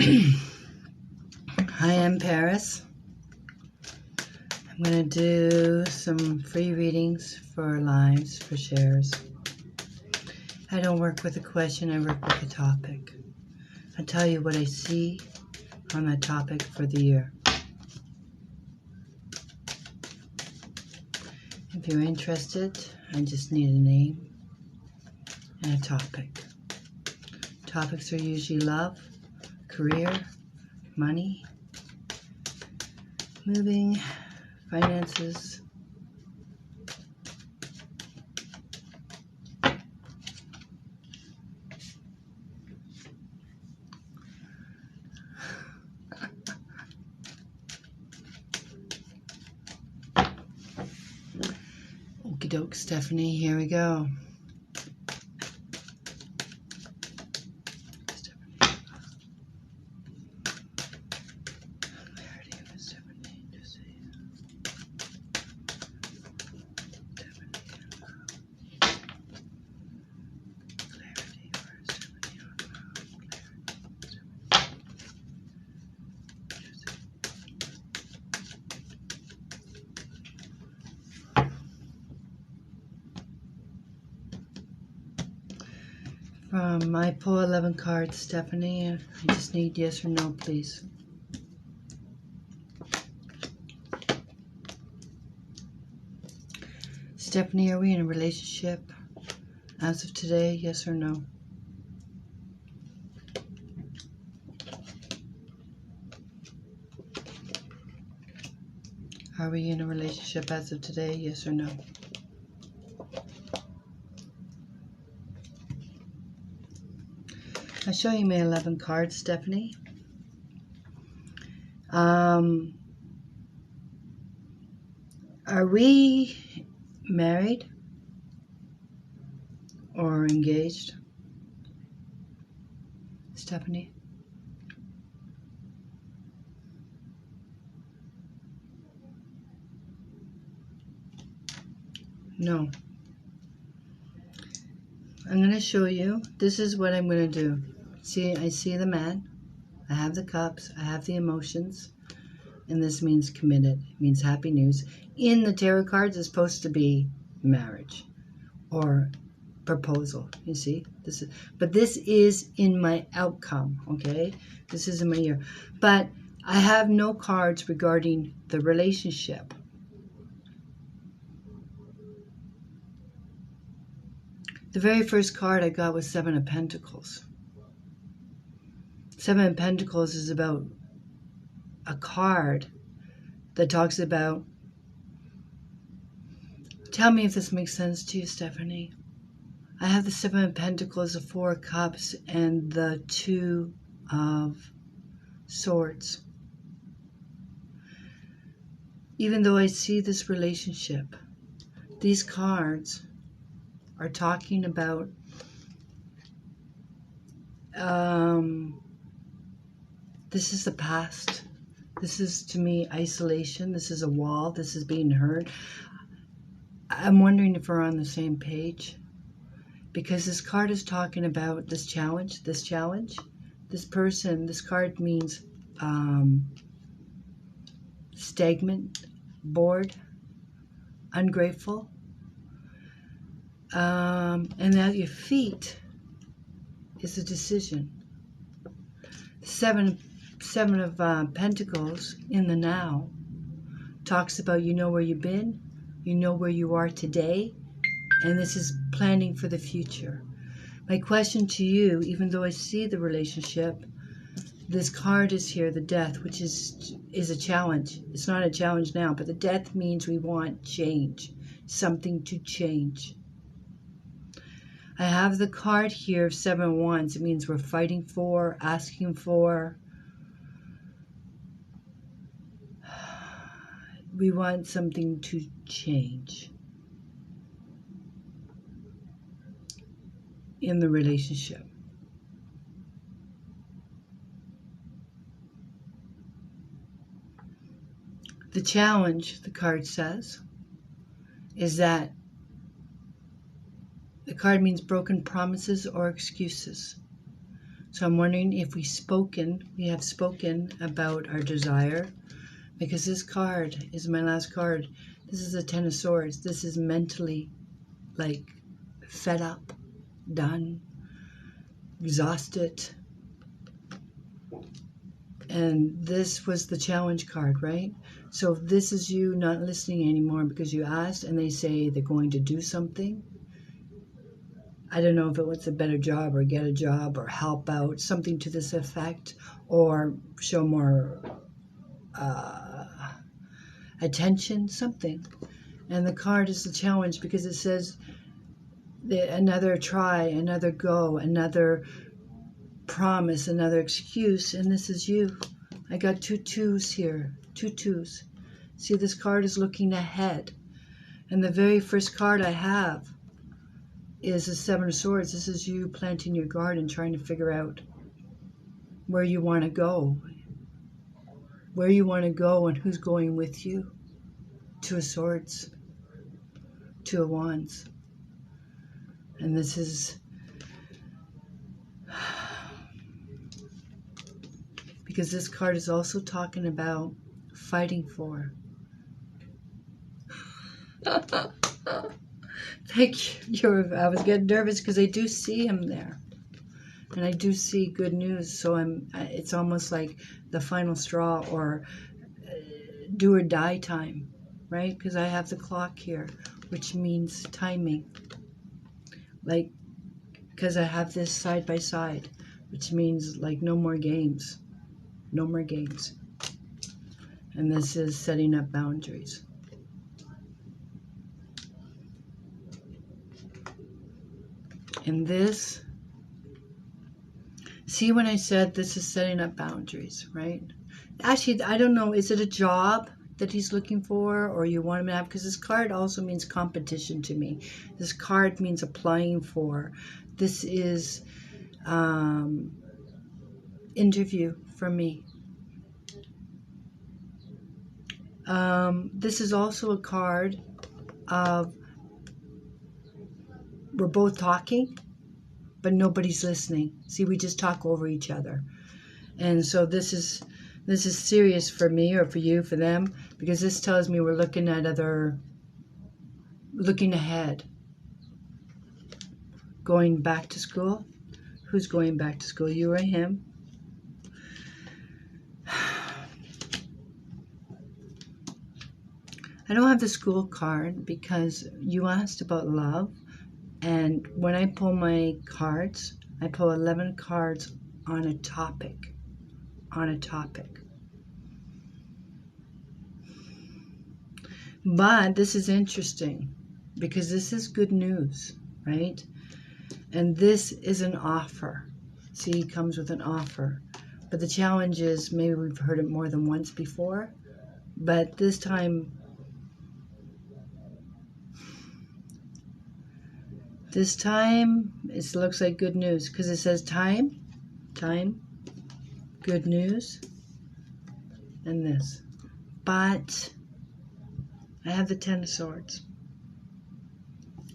Hi, I'm Paris. I'm going to do some free readings for lives, for shares. I don't work with a question, I work with a topic. I'll tell you what I see on that topic for the year. If you're interested, I just need a name and a topic. Topics are usually love, career, money, moving, finances. Okie doke, Stephanie, here we go. I pull 11 cards, Stephanie. I just need yes or no, please. Stephanie, are we in a relationship as of today, yes or no? Are we in a relationship as of today, yes or no? I'll show you my 11 cards, Stephanie. Are we married or engaged, Stephanie? No. I'm going to show you. This is what I'm going to do. See, I see the man. I have the cups. I have the emotions. And this means committed. It means happy news. In the tarot cards, it's supposed to be marriage or proposal. You see? But this is in my outcome, okay? This is in my year. But I have no cards regarding the relationship. The very first card I got was Seven of Pentacles. Seven of Pentacles is about a card that talks about, tell me if this makes sense to you, Stephanie. I have the Seven of Pentacles, the Four of Cups, and the Two of Swords. Even though I see this relationship, these cards are talking about this is the past. This is, to me, isolation. This is a wall. This is being heard. I'm wondering if we're on the same page. Because this card is talking about this challenge. This person, this card means stagnant, bored, ungrateful. And at your feet is a decision. Seven of Pentacles in the now talks about you know where you've been, you know where you are today, and this is planning for the future. My question to you, even though I see the relationship, this card is here, the Death, which is a challenge. It's not a challenge now, but the Death means we want change, something to change. I have the card here of Seven of Wands. It means we're fighting for, asking for. We want something to change in the relationship. The challenge, the card says, is that the card means broken promises or excuses. So I'm wondering if we have spoken about our desire, because this card is my last card. This is a Ten of Swords. This is mentally like fed up, done, exhausted. And this was the challenge card, right? So if this is you not listening anymore because you asked and they say they're going to do something, I don't know if it was a better job or get a job or help out, something to this effect, or show more attention, something. And the card is the challenge because it says another try, another go, another promise, another excuse, and this is you. I got 2 twos here, 2 twos. See, this card is looking ahead. And the very first card I have is the Seven of Swords. This is you planting your garden, trying to figure out where you want to go. Where you want to go and who's going with you. 2 of Swords. 2 of Wands. And this is... because this card is also talking about fighting for. Thank you. I was getting nervous because I do see him there. And I do see good news. So it's almost like the final straw or do or die time, right? Because I have the clock here, which means timing. Like, because I have this side by side, which means like no more games. No more games. And this is setting up boundaries. And this, see when I said this is setting up boundaries, right? Actually, I don't know, is it a job that he's looking for or you want him to have? Because this card also means competition to me. This card means applying for. This is interview for me. This is also a card of we're both talking, but nobody's listening. See, we just talk over each other. And so this is serious for me or for you, for them, because this tells me we're looking ahead. Going back to school. Who's going back to school? You or him? I don't have the school card because you asked about love. And when I pull my cards, I pull 11 cards on a topic. On a topic. But this is interesting because this is good news, right? And this is an offer. See, it comes with an offer. But the challenge is, maybe we've heard it more than once before, but this time, it looks like good news because it says time, good news, and this. But I have the Ten of Swords.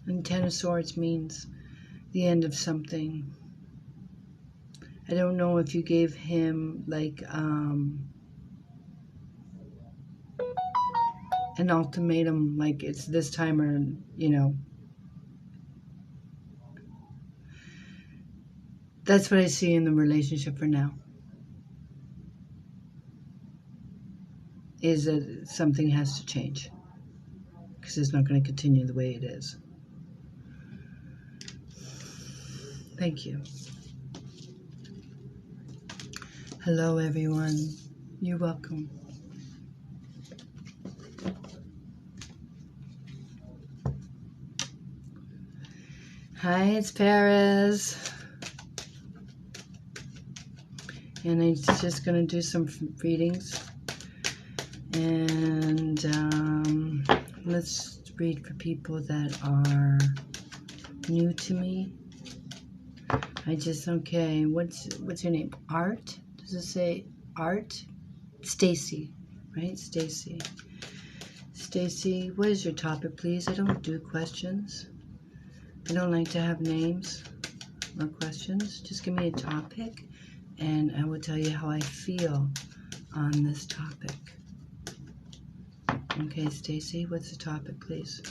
And Ten of Swords means the end of something. I don't know if you gave him like an ultimatum, like it's this time or, you know. That's what I see in the relationship for now. Is that something has to change. Because it's not going to continue the way it is. Thank you. Hello, everyone. You're welcome. Hi, it's Paris. And I'm just going to do some readings. And let's read for people that are new to me. Okay, what's your name? Art? Does it say Art? Stacy, right? Stacy. Stacy, what is your topic, please? I don't do questions. I don't like to have names. or questions, just give me a topic and I will tell you how I feel on this topic. Okay, Stacy, what's the topic, please?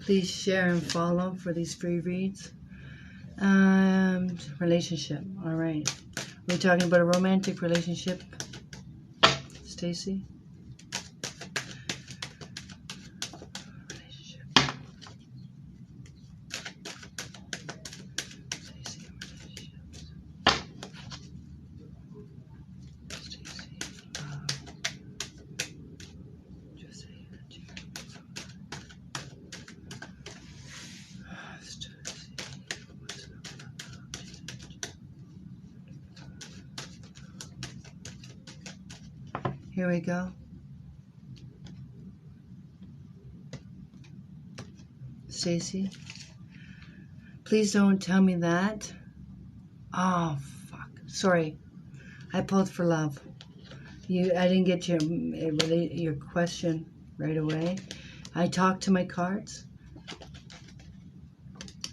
Please share and follow for these free reads. Relationship. All right. We're talking about a romantic relationship, Stacy? Relationship. Stacy, relationships. Stacy, love. Jose, here we go. Stacy, please don't tell me that. Oh, fuck. Sorry. I pulled for love. I didn't get your question right away. I talked to my cards.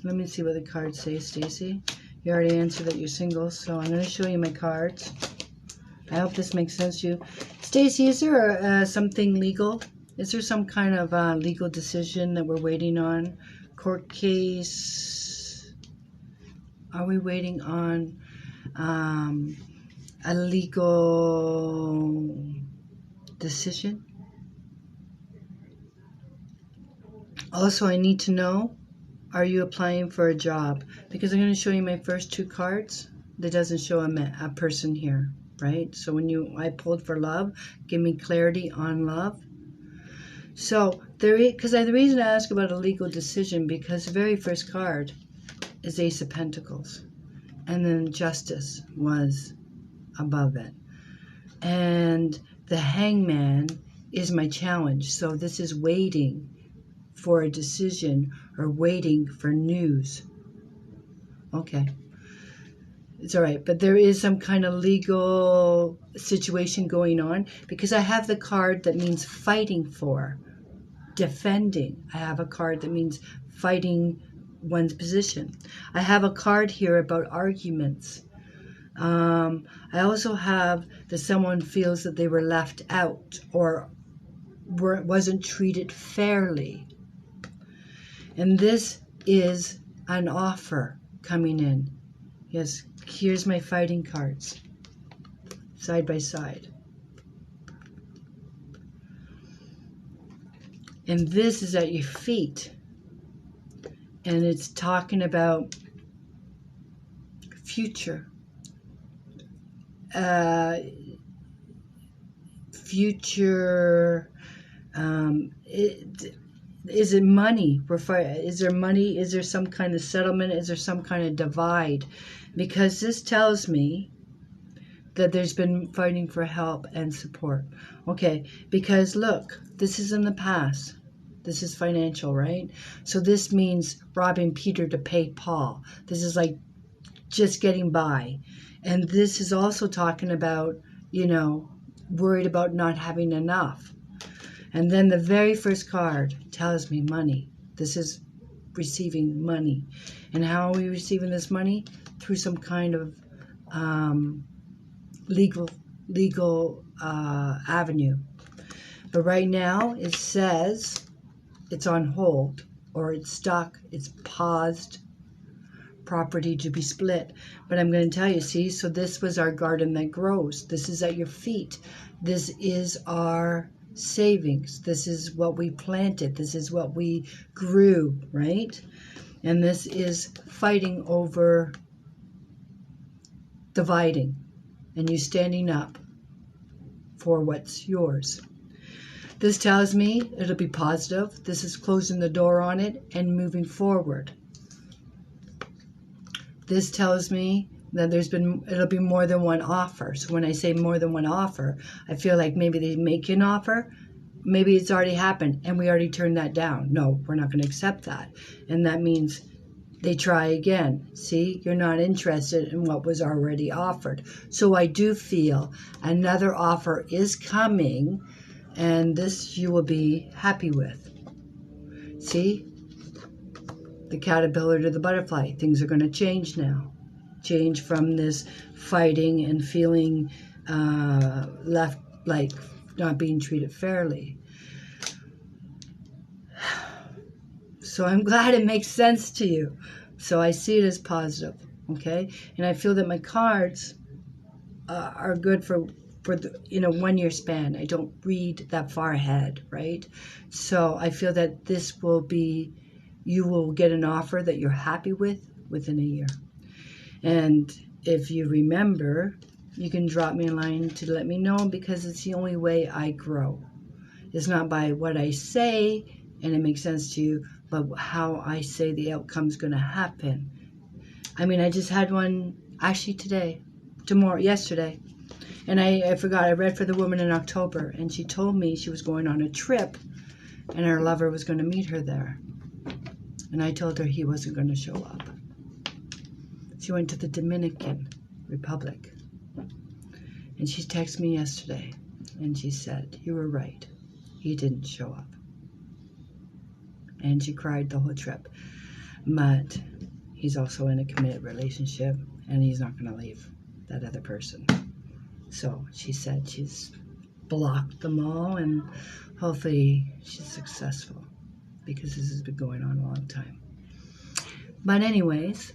Let me see what the cards say, Stacy. You already answered that you're single, so I'm going to show you my cards. I hope this makes sense to you. Stacy, is there something legal? Is there some kind of legal decision that we're waiting on? Court case? Are we waiting on a legal decision? Also, I need to know, are you applying for a job? Because I'm going to show you my first two cards. That doesn't show a person here, right? So when I pulled for love, give me clarity on love. So the reason I ask about a legal decision, because the very first card is Ace of Pentacles, and then Justice was above it, and the Hangman is my challenge. So this is waiting for a decision or waiting for news. Okay. It's all right, but there is some kind of legal situation going on, because I have the card that means fighting for, defending. I have a card that means fighting one's position. I have a card here about arguments. I also have that someone feels that they were left out or wasn't treated fairly. And this is an offer coming in. Yes, here's my fighting cards, side by side. And this is at your feet. And it's talking about future. Is it money? Is there money? Is there some kind of settlement? Is there some kind of divide? Because this tells me that there's been fighting for help and support. Okay, because look, this is in the past. This is financial, right? So this means robbing Peter to pay Paul. This is like just getting by. And this is also talking about, worried about not having enough. And then the very first card tells me money. This is receiving money. And how are we receiving this money? Through some kind of legal avenue. But right now it says it's on hold, or it's stuck, it's paused, property to be split. But I'm going to tell you, see, so this was our garden that grows. This is at your feet. This is our savings. This is what we planted. This is what we grew, right? And this is fighting over dividing, and you standing up for what's yours. This tells me it'll be positive. This is closing the door on it and moving forward. This tells me that it'll be more than one offer. So when I say more than one offer, I feel like maybe they make an offer, maybe it's already happened and we already turned that down. No, we're not going to accept that. And that means they try again. See, you're not interested in what was already offered. So I do feel another offer is coming And this you will be happy with. See? The caterpillar to the butterfly. Things are going to change now. Change from this fighting and feeling left like not being treated fairly. So I'm glad it makes sense to you. So I see it as positive, okay? And I feel that my cards are good for the 1 year span. I don't read that far ahead, right? So I feel that this will be, you will get an offer that you're happy with within a year. And if you remember, you can drop me a line to let me know, because it's the only way I grow. It's not by what I say and it makes sense to you, but how I say the outcome's going to happen. I mean, I just had one actually yesterday. And I forgot, I read for the woman in October, and she told me she was going on a trip and her lover was going to meet her there. And I told her he wasn't going to show up. She went to the Dominican Republic. And she texted me yesterday and she said, "You were right. He didn't show up." And she cried the whole trip. But he's also in a committed relationship and he's not going to leave that other person. So she said she's blocked them all and hopefully she's successful, because this has been going on a long time. But anyways,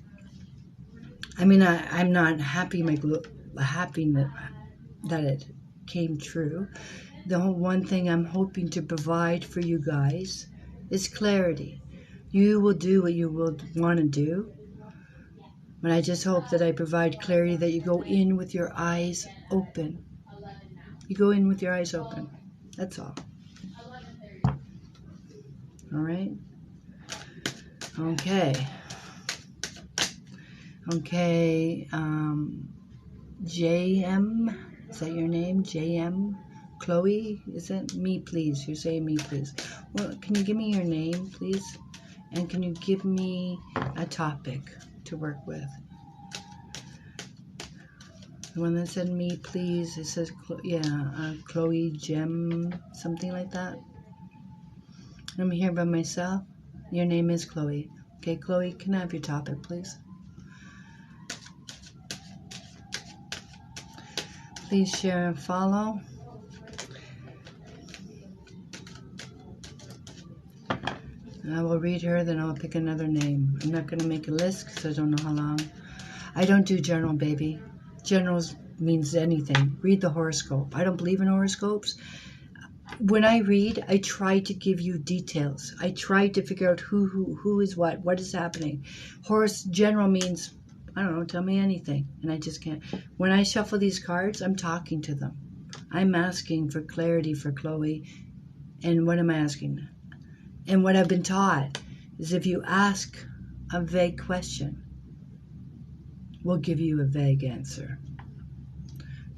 I mean, I'm not happy that it came true. The whole one thing I'm hoping to provide for you guys is clarity. You will do what you will want to do. But I just hope that I provide clarity, that you go in with your eyes open. You go in with your eyes open. That's all. All right? Okay. Okay. JM, is that your name? JM? Chloe? Is it? Me, please. You're saying me, please. Well, can you give me your name, please? And can you give me a topic to work with? The one that said me, please, it says, Chloe Gem, something like that. I'm here by myself. Your name is Chloe. Okay, Chloe, can I have your topic, please? Please share and follow. And I will read her, then I'll pick another name. I'm not going to make a list because I don't know how long. I don't do general, baby. Generals means anything. Read the horoscope. I don't believe in horoscopes. When I read, I try to give you details. I try to figure out who is what is happening. General means, I don't know, tell me anything. And I just can't. When I shuffle these cards, I'm talking to them. I'm asking for clarity for Chloe. And what am I asking? And what I've been taught is if you ask a vague question, we'll give you a vague answer.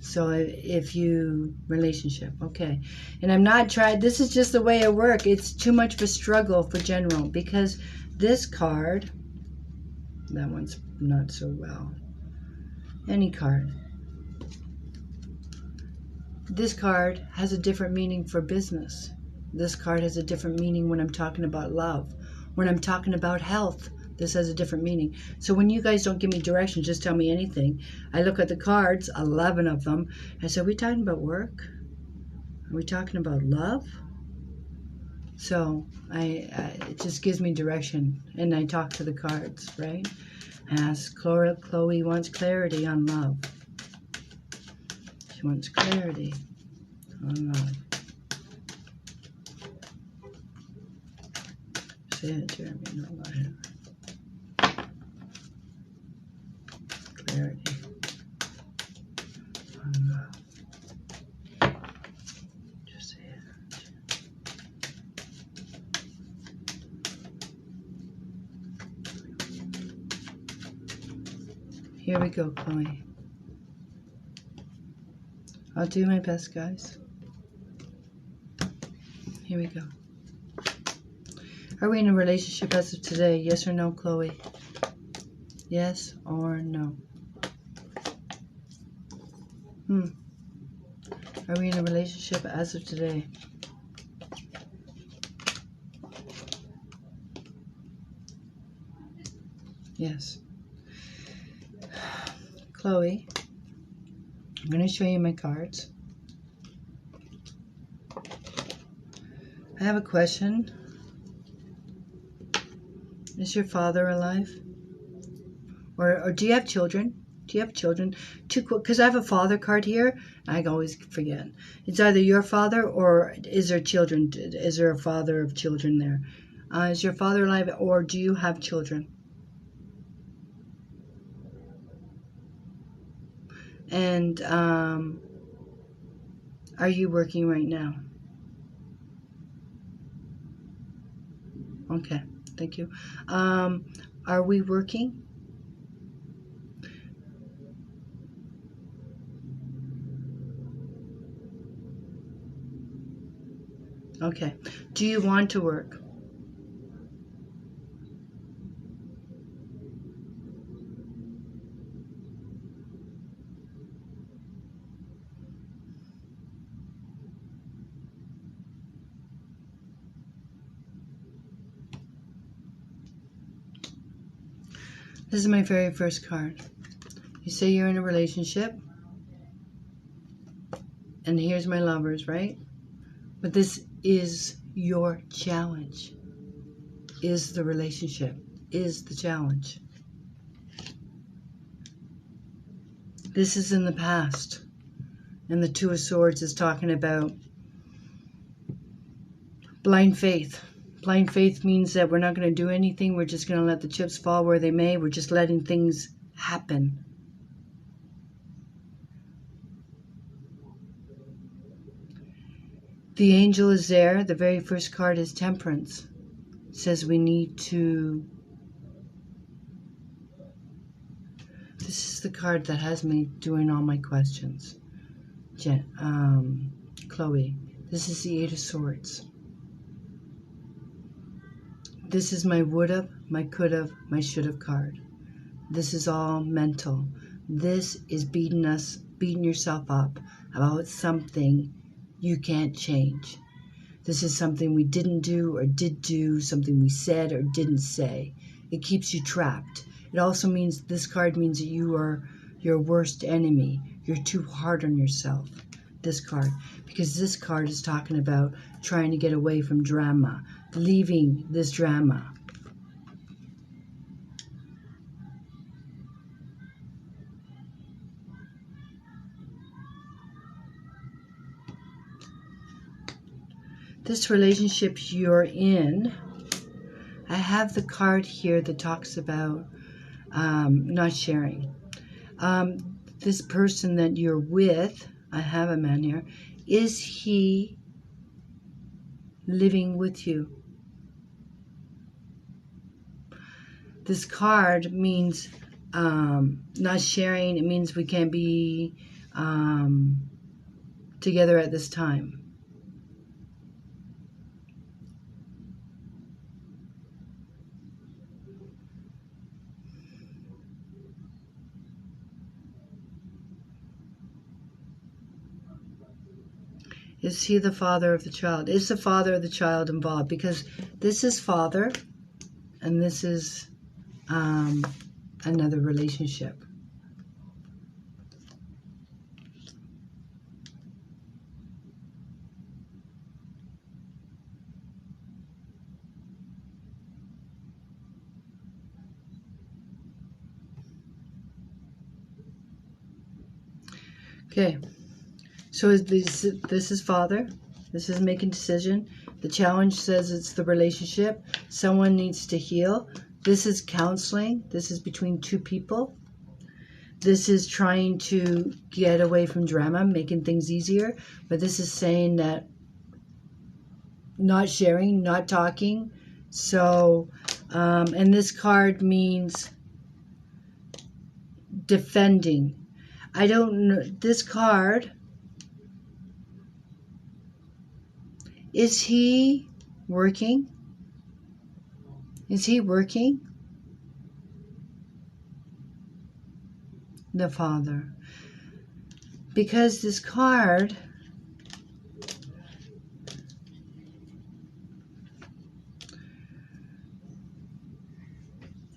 So if you, relationship, okay. And I'm not trying, this is just the way I work. It's too much of a struggle for general, because this card, that one's not so well. Any card. This card has a different meaning for business. This card has a different meaning when I'm talking about love. When I'm talking about health, this has a different meaning. So when you guys don't give me direction, just tell me anything. I look at the cards, 11 of them. I say, are we talking about work? Are we talking about love? So it just gives me direction. And I talk to the cards, right? I ask, Chloe wants clarity on love. She wants clarity on love. Say it, Jeremy. No, go ahead. Clarity on love. Just say it. Here we go, Chloe. I'll do my best, guys. Here we go. Are we in a relationship as of today? Yes or no, Chloe? Yes or no? Are we in a relationship as of today? Yes. Chloe, I'm going to show you my cards. I have a question. Is your father alive? Or do you have children? Do you have children? Because I have a father card here. I always forget. It's either your father or is there children? Is there a father of children there? Is your father alive or do you have children? And are you working right now? Okay, thank you. Are we working? Okay. Do you want to work? This is my very first card. You say you're in a relationship. And here's my lovers, right? But this is your challenge. Is the relationship. Is the challenge. This is in the past. And the Two of Swords is talking about blind faith. Blind faith means that we're not going to do anything. We're just going to let the chips fall where they may. We're just letting things happen. The angel is there. The very first card is Temperance. It says we need to... This is the card that has me doing all my questions. Chloe. This is the Eight of Swords. This is my would've, my could've, my should've card. This is all mental. This is beating yourself up about something you can't change. This is something we didn't do or did do, something we said or didn't say. It keeps you trapped. It also means, this card means that you are your worst enemy. You're too hard on yourself. This card. Because this card is talking about trying to get away from drama. Leaving this drama. This relationship you're in, I have the card here that talks about not sharing. This person that you're with, I have a man here, is he living with you? This card means not sharing. It means we can't be together at this time. Is he the father of the child? Is the father of the child involved? Because this is father, and this is another relationship. Okay. So this is father. This is making decision. The challenge says it's the relationship. Someone needs to heal. This is counseling. This is between two people. This is trying to get away from drama, making things easier. But this is saying that not sharing, not talking. So, and this card means defending. I don't know. This card... Is he working? Is he working? The father. Because this card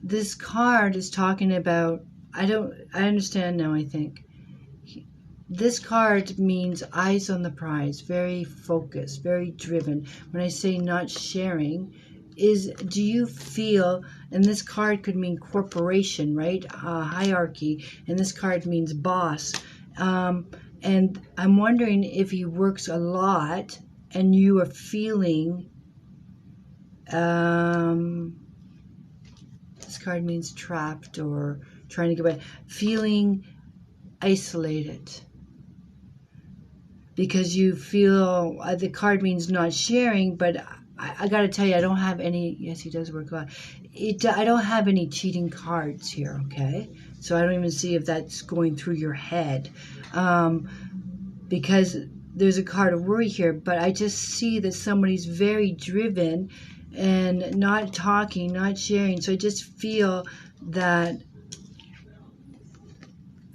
this card is talking about, I understand now, I think. This card means eyes on the prize, very focused, very driven. When I say not sharing, do you feel, and this card could mean corporation, right? Hierarchy, and this card means boss. And I'm wondering if he works a lot and you are feeling, this card means trapped or trying to get away, feeling isolated. Because you feel, the card means not sharing, but I got to tell you, I don't have any, yes, he does work a lot. I don't have any cheating cards here, okay? So I don't even see if that's going through your head. Because there's a card of worry here, but I just see that somebody's very driven and not talking, not sharing. So I just feel that,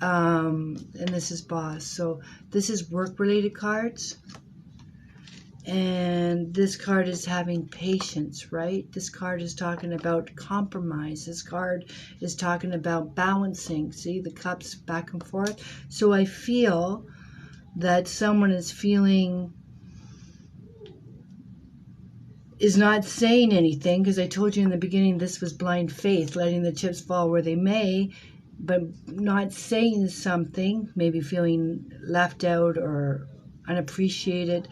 and this is boss. So this is work-related cards. And this card is having patience, right? This card is talking about compromise. This card is talking about balancing. See, the cups back and forth. So I feel that someone is not saying anything, because I told you in the beginning this was blind faith, letting the chips fall where they may, but not saying something, maybe feeling left out or unappreciated.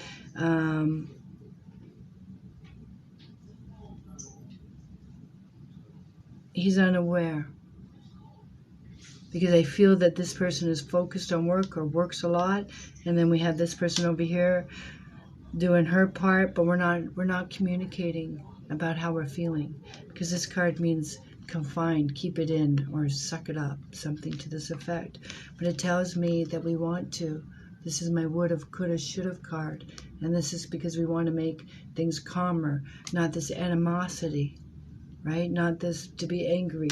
He's unaware, because I feel that this person is focused on work or works a lot, and then we have this person over here doing her part, but we're not communicating about how we're feeling, because this card means confined, keep it in, or suck it up, something to this effect. But it tells me that we want to. This is my would have, could have, should have card, and this is because we want to make things calmer, not this animosity, right? Not this to be angry.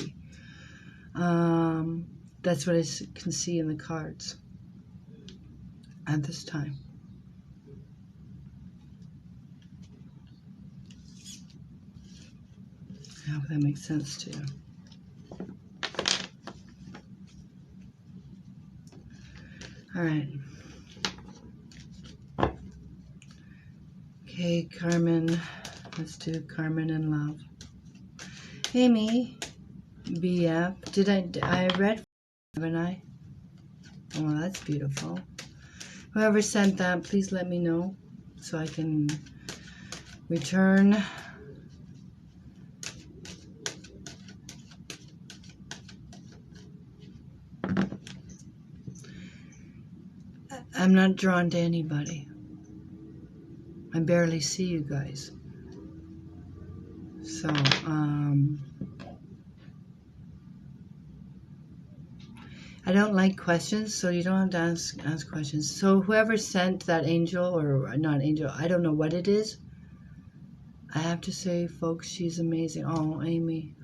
That's what I can see in the cards at this time. I hope that makes sense to you. All right. Okay, Carmen. Let's do Carmen in love. Amy, BF. I read, haven't I? Oh, that's beautiful. Whoever sent that, please let me know so I can return. I'm not drawn to anybody. I barely see you guys. So, I don't like questions, so you don't have to ask questions. So whoever sent that angel, or not angel, I don't know what it is. I have to say, folks, she's amazing. Oh, Amy.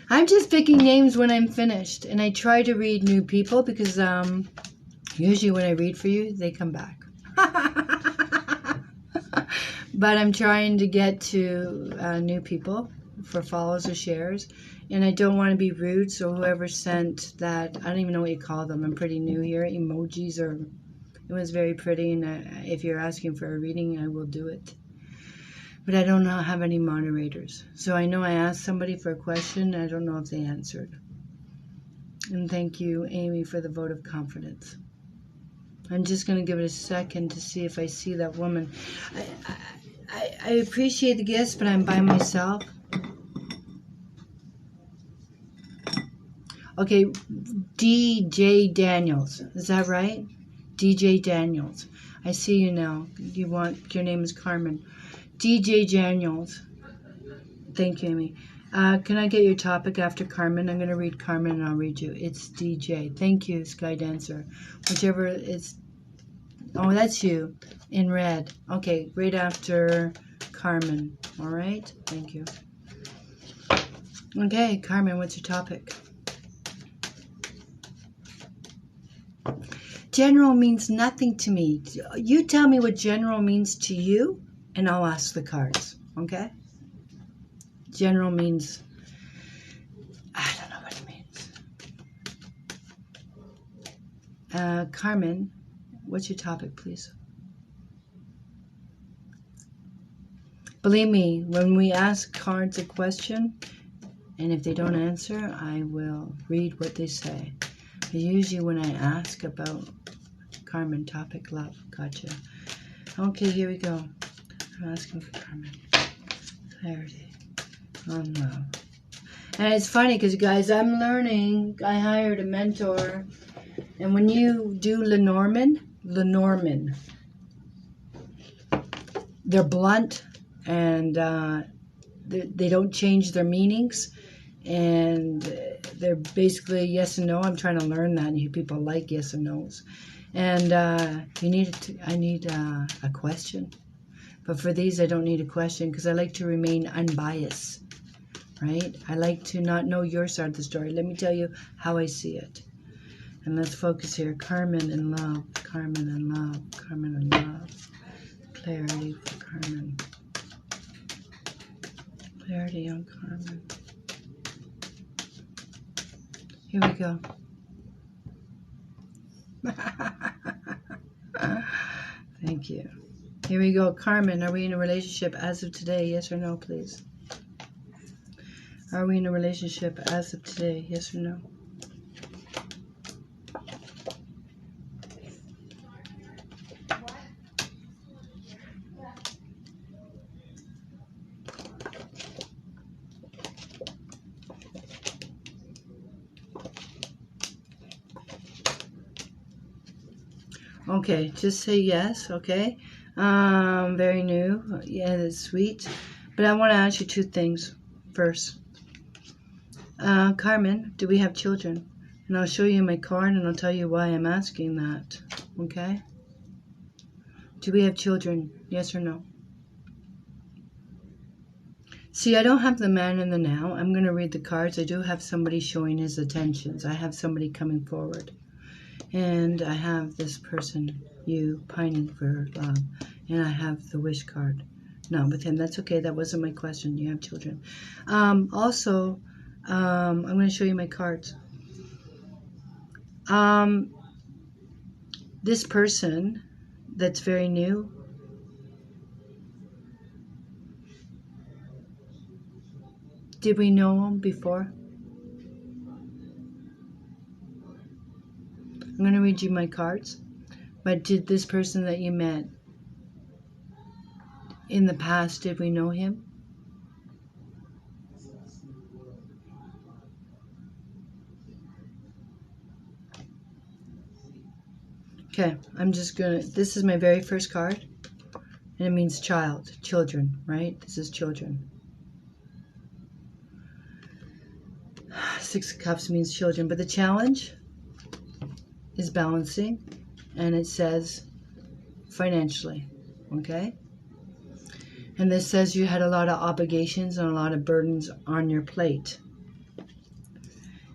I'm just picking names when I'm finished, and I try to read new people because usually when I read for you, they come back. But I'm trying to get to new people for follows or shares, and I don't want to be rude, so whoever sent that, I don't even know what you call them, I'm pretty new here, emojis, or it was very pretty, and if you're asking for a reading, I will do it. But I don't have any moderators, so I know I asked somebody for a question, I don't know if they answered. And thank you, Amy, for the vote of confidence. I'm just going to give it a second to see if I see that woman. I appreciate the gifts, but I'm by myself. Okay, DJ Daniels. Is that right? DJ Daniels. I see you now. Your name is Carmen. DJ Daniels. Thank you, Amy. Can I get your topic after Carmen? I'm going to read Carmen and I'll read you. It's DJ. Thank you, Sky Dancer. Whichever it's... Oh, that's you. In red. Okay, right after Carmen. All right? Thank you. Okay, Carmen, what's your topic? General means nothing to me. You tell me what general means to you, and I'll ask the cards, okay? General means, I don't know what it means. Carmen, what's your topic, please? Believe me, when we ask cards a question, and if they don't answer, I will read what they say. But usually when I ask about Carmen, topic, love. Gotcha. Okay, here we go. I'm asking for Carmen. Clarity on love. And it's funny because, you guys, I'm learning. I hired a mentor. And when you do Lenormand, they're blunt and they don't change their meanings. And they're basically yes and no. I'm trying to learn that. And you people like yes and no's. And I need a question. But for these, I don't need a question because I like to remain unbiased, right? I like to not know your side of the story. Let me tell you how I see it. And let's focus here. Carmen and love. Carmen and love. Carmen and love. Clarity for Carmen. Clarity on Carmen. Here we go. Thank you. Here we go. Carmen, are we in a relationship as of today? Yes or no, please? Are we in a relationship as of today? Yes or no? Okay, just say yes, okay? Very new. Yeah, that's sweet. But I want to ask you two things first. Carmen, do we have children? And I'll show you my card and I'll tell you why I'm asking that, okay? Do we have children? Yes or no? See, I don't have the man in the now. I'm going to read the cards. I do have somebody showing his attentions. I have somebody coming forward. And I have this person, you, pining for love. And I have the wish card. Not with him. That's okay. That wasn't my question. You have children. Also, I'm going to show you my cards. This person that's very new, did we know him before? I'm going to read you my cards. But did this person that you met in the past, did we know him? Okay, I'm just going to, this is my very first card. And it means child, children, right? This is children. Six of Cups means children. But the challenge is balancing. And it says financially, okay? And this says you had a lot of obligations and a lot of burdens on your plate.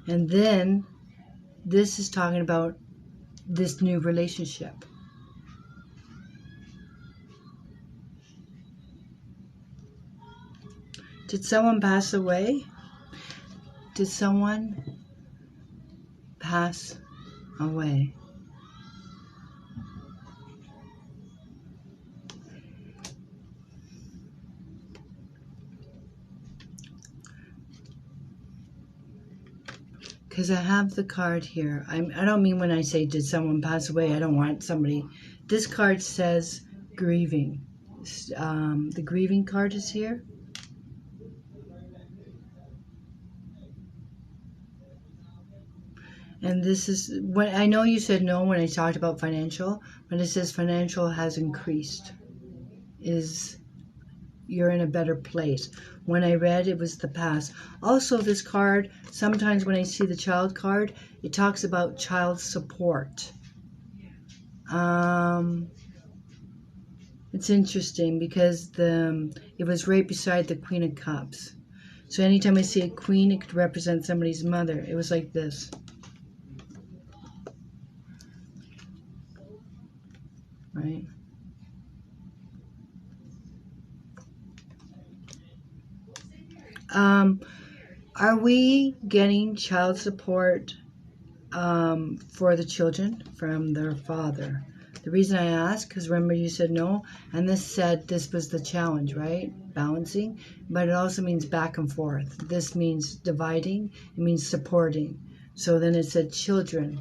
And then this is talking about this new relationship. Did someone pass away? Did someone pass away? Because I have the card here. I don't mean when I say did someone pass away, I don't want somebody. This card says grieving. The grieving card is here. And this is, what I know you said no when I talked about financial, but it says financial has increased. You're in a better place. When I read, it was the past. Also, this card, sometimes when I see the child card, it talks about child support. It's interesting because it was right beside the Queen of Cups. So anytime I see a queen, it could represent somebody's mother. It was like this. Right? Are we getting child support for the children from their father? The reason I ask, because remember you said no, and this said this was the challenge, right? Balancing, but it also means back and forth. This means dividing, it means supporting. So then it said children.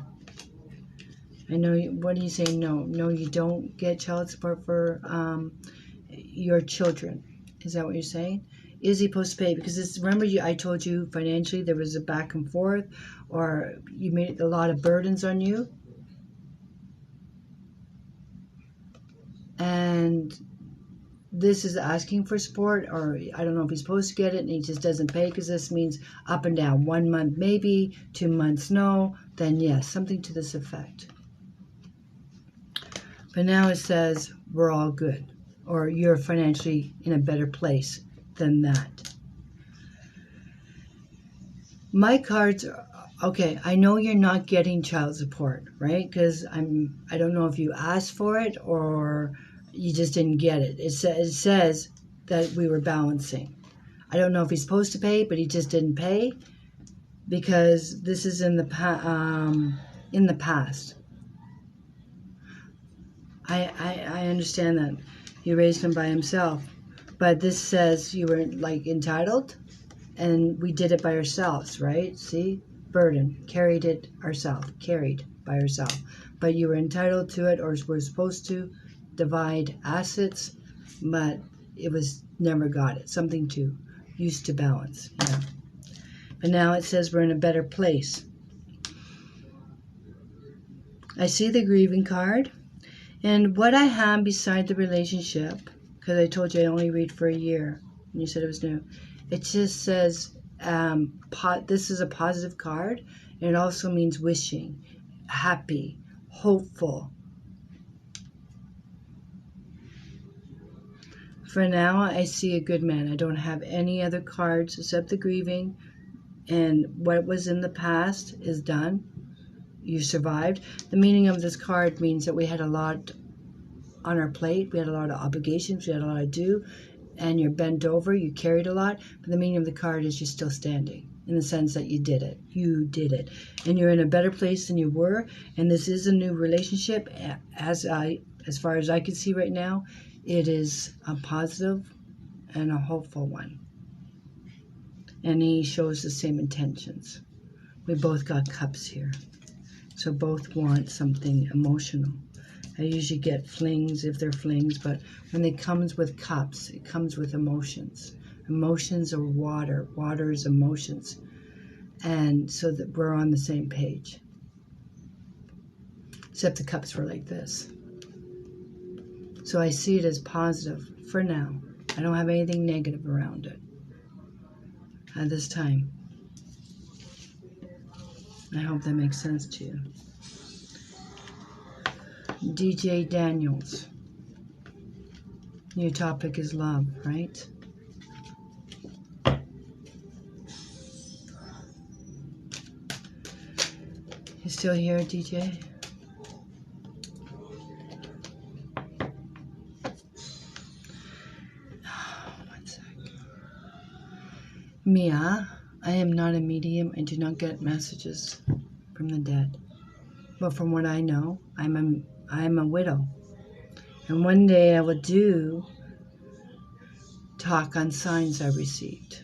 I know, what are you saying? No, no, you don't get child support for your children. Is that what you're saying? Is he supposed to pay? Because it's, remember I told you financially there was a back and forth, or you made a lot of burdens on you. And this is asking for support, or I don't know if he's supposed to get it and he just doesn't pay, because this means up and down. 1 month maybe, 2 months no, then yes, something to this effect. But now it says we're all good, or you're financially in a better place than that. My cards are, okay, I know you're not getting child support, right? Because I don't know if you asked for it or you just didn't get it. It says that we were balancing. I don't know if he's supposed to pay, but he just didn't pay, because this is in the past. I understand that he raised him by himself, but this says you were like entitled, and we did it by ourselves, right? See, burden, carried it ourselves, carried by ourselves, but you were entitled to it, or were supposed to divide assets, but it was never got it. Something to use to balance, yeah. But now it says we're in a better place. I see the grieving card. And what I have beside the relationship, because I told you I only read for a year, and you said it was new, it just says this is a positive card, and it also means wishing, happy, hopeful. For now, I see a good man. I don't have any other cards except the grieving, and what was in the past is done. You survived. The meaning of this card means that we had a lot on our plate. We had a lot of obligations. We had a lot to do. And you're bent over. You carried a lot. But the meaning of the card is you're still standing, in the sense that you did it. You did it. And you're in a better place than you were. And this is a new relationship. As far as I can see right now, it is a positive and a hopeful one. And he shows the same intentions. We both got cups here. So both want something emotional. I usually get flings if they're flings, but when it comes with cups, it comes with emotions. Emotions are water. Water is emotions. And so that we're on the same page. Except the cups were like this. So I see it as positive for now. I don't have anything negative around it at this time. I hope that makes sense to you. DJ Daniels. Your topic is love, right? You still here, DJ? One sec. Mia, I am not a medium. I do not get messages from the dead. But from what I know, I'm a widow. And one day I will do talk on signs I received.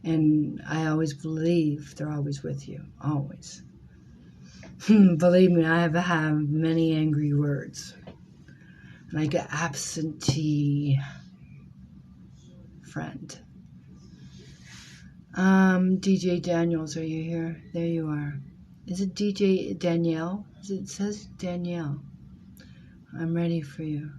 And I always believe they're always with you. Always. Believe me, I have had many angry words. Like an absentee friend. DJ Daniels, are you here? There you are. Is it DJ Danielle? It says Danielle. I'm ready for you.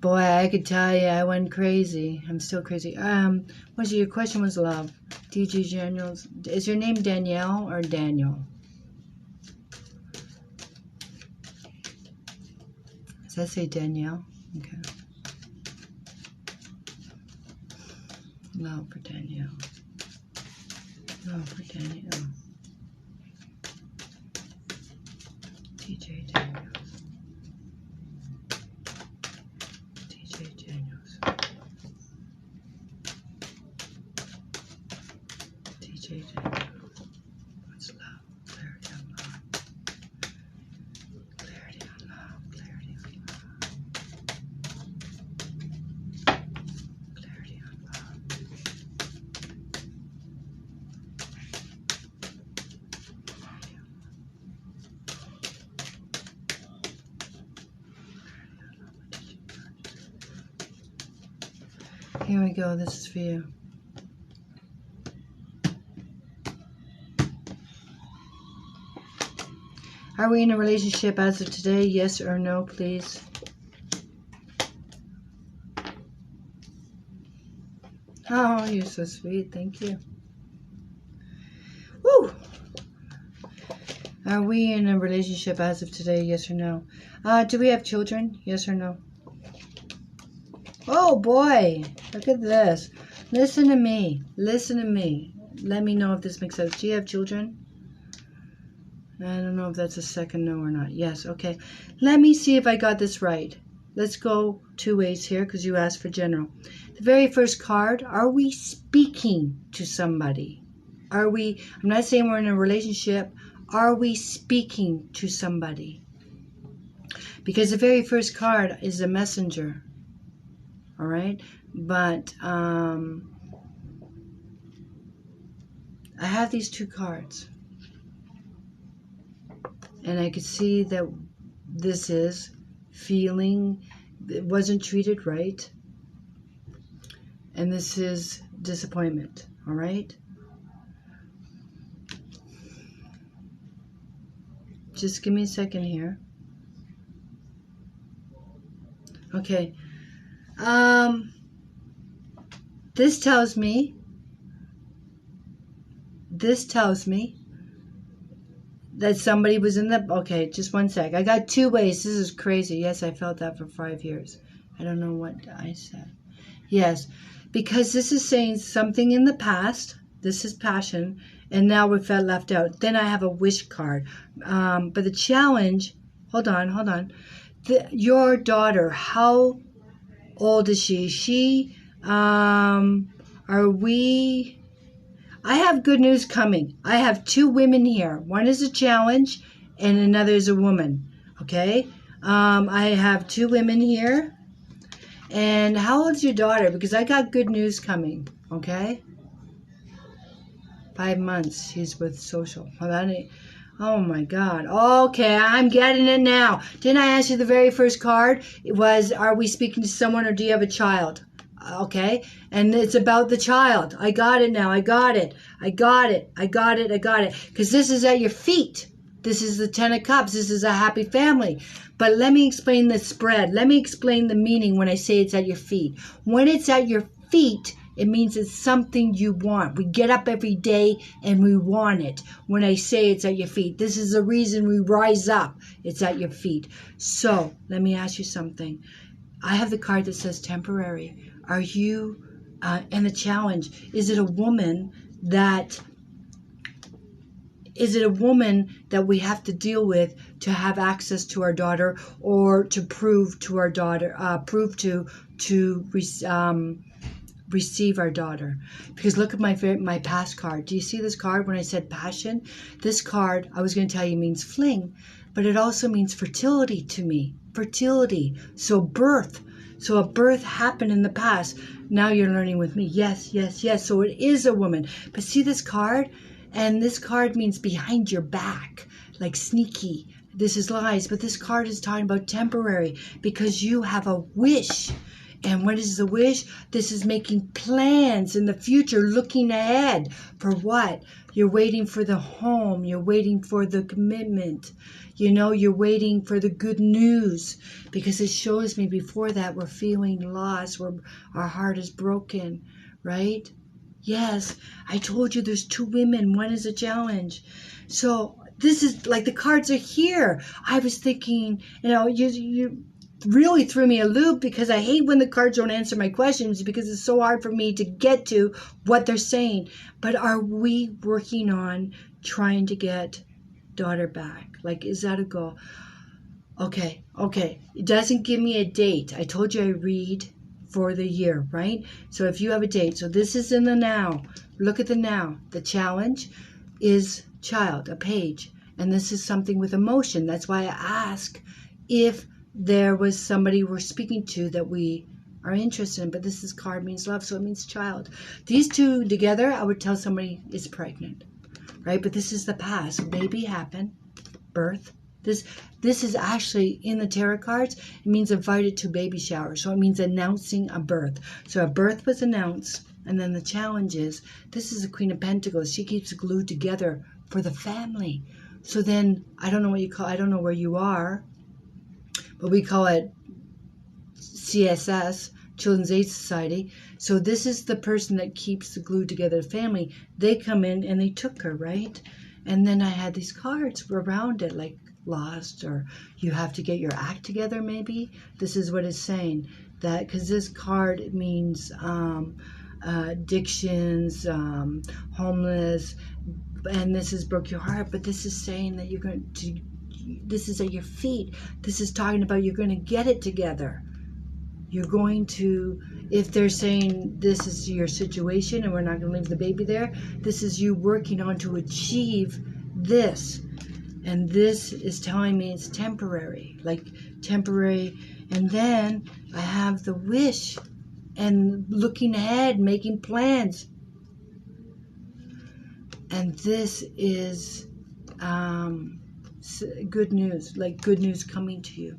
Boy, I could tell you I went crazy. I'm still crazy. Your question was love. DJ Daniels. Is your name Danielle or Daniel? Does that say Danielle? Okay. Love for Danielle. Love for Danielle. DJ Daniels. DJ Daniels. JJ. What's love? Clarity on love. Clarity on love. Clarity on love. Clarity on love. Here we go. This is for you. Are we in a relationship as of today? Yes or no, please? Oh, you're so sweet. Thank you. Woo! Are we in a relationship as of today? Yes or no? Do we have children? Yes or no? Oh, boy. Look at this. Listen to me. Listen to me. Let me know if this makes sense. Do you have children? I don't know if that's a second no or not. Yes, okay. Let me see if I got this right. Let's go two ways here because you asked for general. The very first card, are we speaking to somebody? I'm not saying we're in a relationship. Are we speaking to somebody? Because the very first card is a messenger. All right? But I have these two cards. And I could see that this is feeling it wasn't treated right. And this is disappointment. All right? Just give me a second here. Okay. This tells me that somebody was in the... Okay, just one sec. I got two ways. This is crazy. Yes, I felt that for 5 years. I don't know what I said. Yes, because this is saying something in the past. This is passion. And now we felt left out. Then I have a wish card. But the challenge... Hold on. Your daughter, how old is she? I have good news coming. I have two women here. One is a challenge and another is a woman. Okay? I have two women here. And how old is your daughter? Because I got good news coming. Okay? 5 months. She's with social. Oh my God. Okay, I'm getting it now. Didn't I ask you the very first card? It was, are we speaking to someone or do you have a child? Okay, and it's about the child. I got it now. I got it. Because this is at your feet. This is the 10 of Cups. This is a happy family. But let me explain the spread. Let me explain the meaning when I say it's at your feet. When it's at your feet, it means it's something you want. We get up every day and we want it. When I say it's at your feet, this is the reason we rise up. It's at your feet. So let me ask you something. I have the card that says temporary. Are you, and the challenge, is it a woman that we have to deal with to have access to our daughter or to prove to our daughter, receive our daughter? Because look at my past card. Do you see this card when I said passion? This card, I was going to tell you, means fling, but it also means fertility to me. Fertility. So birth. So a birth happened in the past. Now you're learning with me. Yes. So it is a woman. But see this card? And this card means behind your back, like sneaky. This is lies. But this card is talking about temporary because you have a wish. And what is the wish? This is making plans in the future, looking ahead. For what? You're waiting for the home. You're waiting for the commitment. You're waiting for the good news. Because it shows me before that we're feeling lost. Our heart is broken. Right? Yes. I told you there's two women. One is a challenge. So this is like the cards are here. I was thinking, you really threw me a loop because I hate when the cards don't answer my questions because it's so hard for me to get to what they're saying. But are we working on trying to get daughter back? Like, is that a goal? Okay. It doesn't give me a date. I told you I read for the year, right? So if you have a date, so this is in the now. Look at the now. The challenge is child, a page. And this is something with emotion. That's why I ask if there was somebody we're speaking to that we are interested in. But this is card means love, so it means child. These two together, I would tell somebody is pregnant, right? But this is the past. Baby happened, birth. This is actually in the tarot cards. It means invited to baby shower. So it means announcing a birth. So a birth was announced. And then the challenge is, this is the Queen of Pentacles. She keeps glued together for the family. So then, I don't know what you call, I don't know where you are, but we call it CSS, Children's Aid Society. So this is the person that keeps the glued together family. They come in and they took her, right? And then I had these cards around it, like lost, or you have to get your act together, maybe. This is what it's saying. That, because this card means addictions, homeless, and this is broke your heart, but this is saying that you're going to, this is at your feet. This is talking about you're going to get it together. You're going to, if they're saying this is your situation and we're not going to leave the baby there, this is you working on to achieve this. And this is telling me it's temporary, like temporary. And then I have the wish and looking ahead, making plans. And this is good news, like good news coming to you.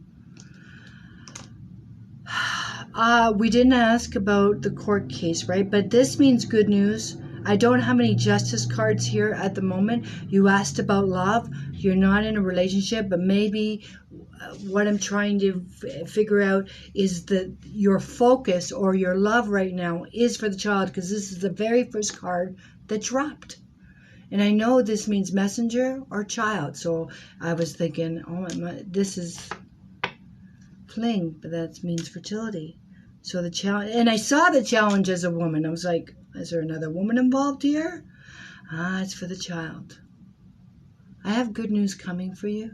We didn't ask about the court case, right? But this means good news. I don't have any justice cards here at the moment. You asked about love. You're not in a relationship, but maybe what I'm trying to figure out is that your focus or your love right now is for the child, because this is the very first card that dropped. And I know this means messenger or child. So I was thinking, oh, this is fling, but that means fertility. So the challenge, and I saw the challenge as a woman. I was like, is there another woman involved here? It's for the child. I have good news coming for you.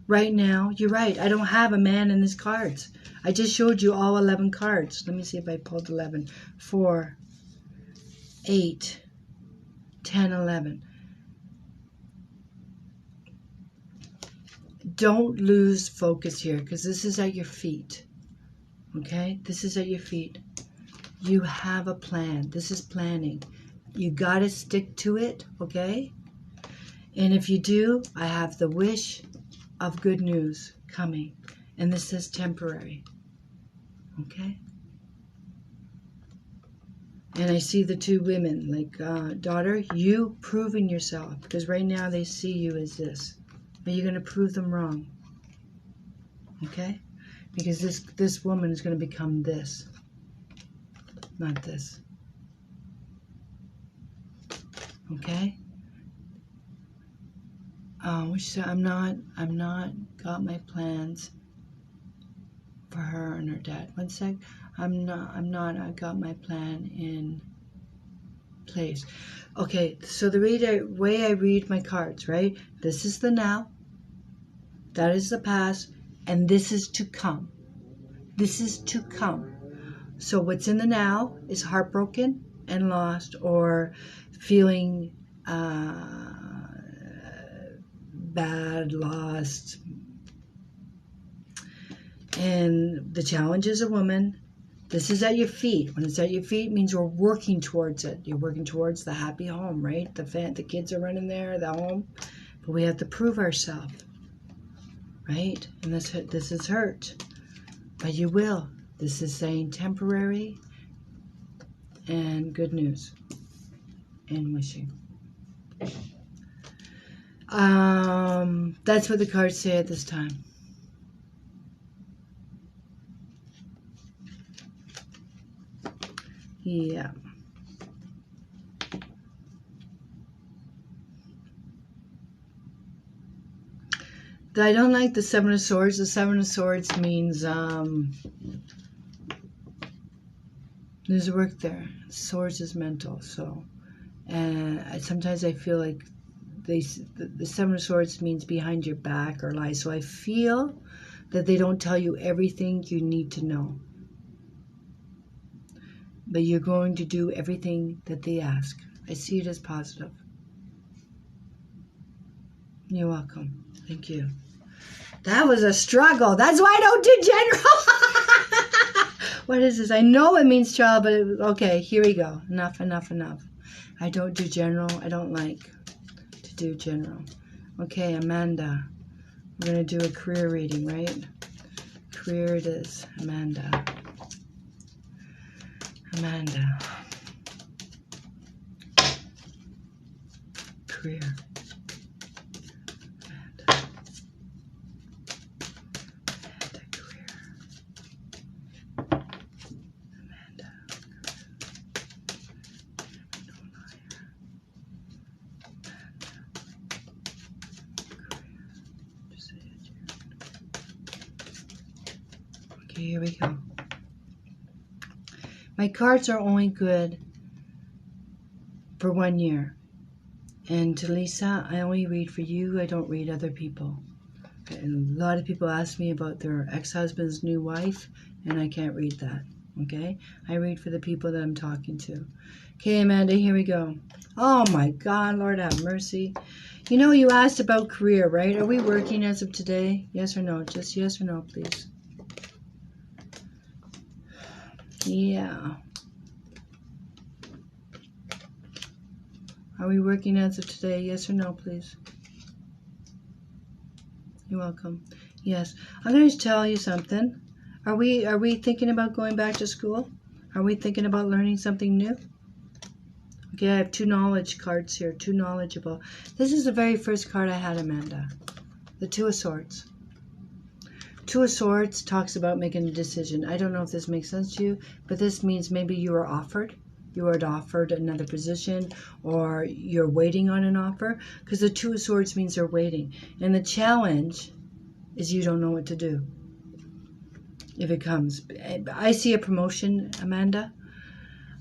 Right now, you're right. I don't have a man in these cards. I just showed you all 11 cards. Let me see if I pulled 11. 4, 8, 10, 11. Don't lose focus here, because this is at your feet. Okay? This is at your feet. You have a plan. This is planning. You got to stick to it, okay? And if you do, I have the wish of good news coming. And this says temporary. Okay? And I see the two women, like, daughter, you proving yourself. Because right now they see you as this. But you're going to prove them wrong. Okay? Because this woman is going to become this. Not this. Okay? Which said, I'm not got my plans for her and her dad. One sec. I got my plan in place. Okay, so the way I read my cards, right? This is the now. That is the past. And this is to come. This is to come. So what's in the now is heartbroken and lost, or feeling bad, lost. And the challenge is a woman. This is at your feet. When it's at your feet, it means you're working towards it. You're working towards the happy home, right? The kids are running there, the home. But we have to prove ourselves, right? And this is hurt. But you will. This is saying temporary and good news and wishing. That's what the cards say at this time. Yeah. I don't like the Seven of Swords. The Seven of Swords means there's work there. Swords is mental. So, and sometimes I feel like the Seven of Swords means behind your back or lies. So I feel that they don't tell you everything you need to know. but you're going to do everything that they ask. I see it as positive. You're welcome. Thank you. That was a struggle. That's why I don't do general. What is this? I know it means child, but okay, here we go. Enough. I don't do general. I don't like to do general. Okay, Amanda. We're going to do a career reading, right? Career it is. Amanda. Career. Okay, here we go. My cards are only good for 1 year. And to Lisa, I only read for you. I don't read other people. And a lot of people ask me about their ex-husband's new wife, and I can't read that. Okay? I read for the people that I'm talking to. Okay, Amanda, here we go. Oh my God, Lord have mercy. You know, you asked about career, right? Are we working as of today? Yes or no? Just yes or no, please. Yeah. Are we working as of today? Yes or no, please? You're welcome. Yes. I'm going to tell you something. Are we thinking about going back to school? Are we thinking about learning something new? Okay, I have 2 knowledge cards here. 2 knowledgeable. This is the very first card I had, Amanda. The 2 of Swords. 2 of Swords talks about making a decision. I don't know if this makes sense to you, but this means maybe you were offered. You were offered another position, or you're waiting on an offer. Because the 2 of Swords means they're waiting. And the challenge is you don't know what to do if it comes. I see a promotion, Amanda.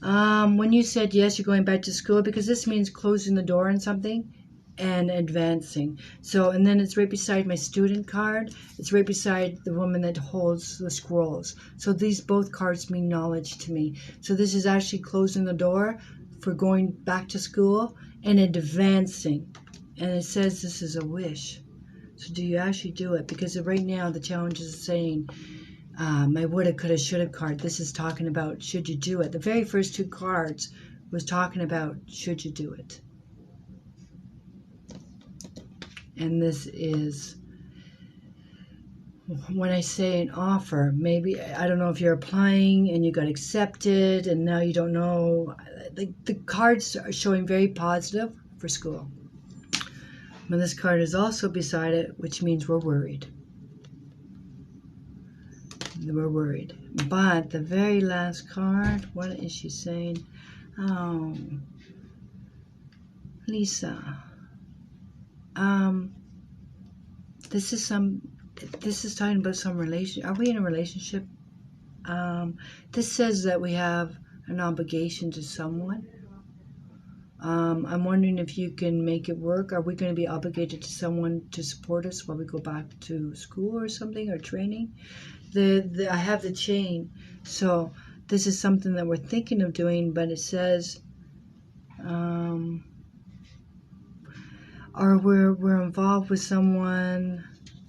When you said yes, you're going back to school, because this means closing the door on something and advancing. So, and then it's right beside my student card. It's right beside the woman that holds the scrolls. So these both cards mean knowledge to me. So this is actually closing the door for going back to school and advancing. And it says this is a wish. So do you actually do it? Because right now the challenge is saying, my woulda, coulda, shoulda card. This is talking about should you do it. The very first 2 cards was talking about should you do it. And this is, when I say an offer, maybe, I don't know if you're applying and you got accepted and now you don't know. The cards are showing very positive for school. But this card is also beside it, which means we're worried. We're worried. But the very last card, what is she saying? Oh, Lisa. This is talking about some relation. Are we in a relationship? This says that we have an obligation to someone. I'm wondering if you can make it work. Are we going to be obligated to someone to support us while we go back to school or something, or training? I have the chain, so this is something that we're thinking of doing, but it says, or we're involved with someone.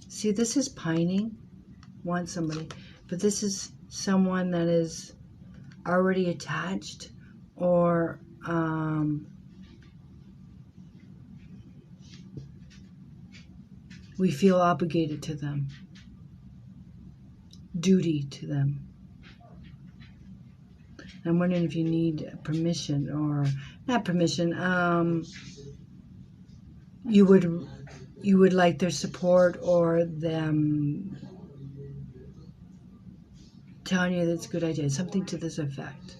See, this is pining, want somebody, but this is someone that is already attached, or we feel obligated to them, duty to them. I'm wondering if you need permission, or not permission. You would like their support, or them telling you that's a good idea. Something to this effect.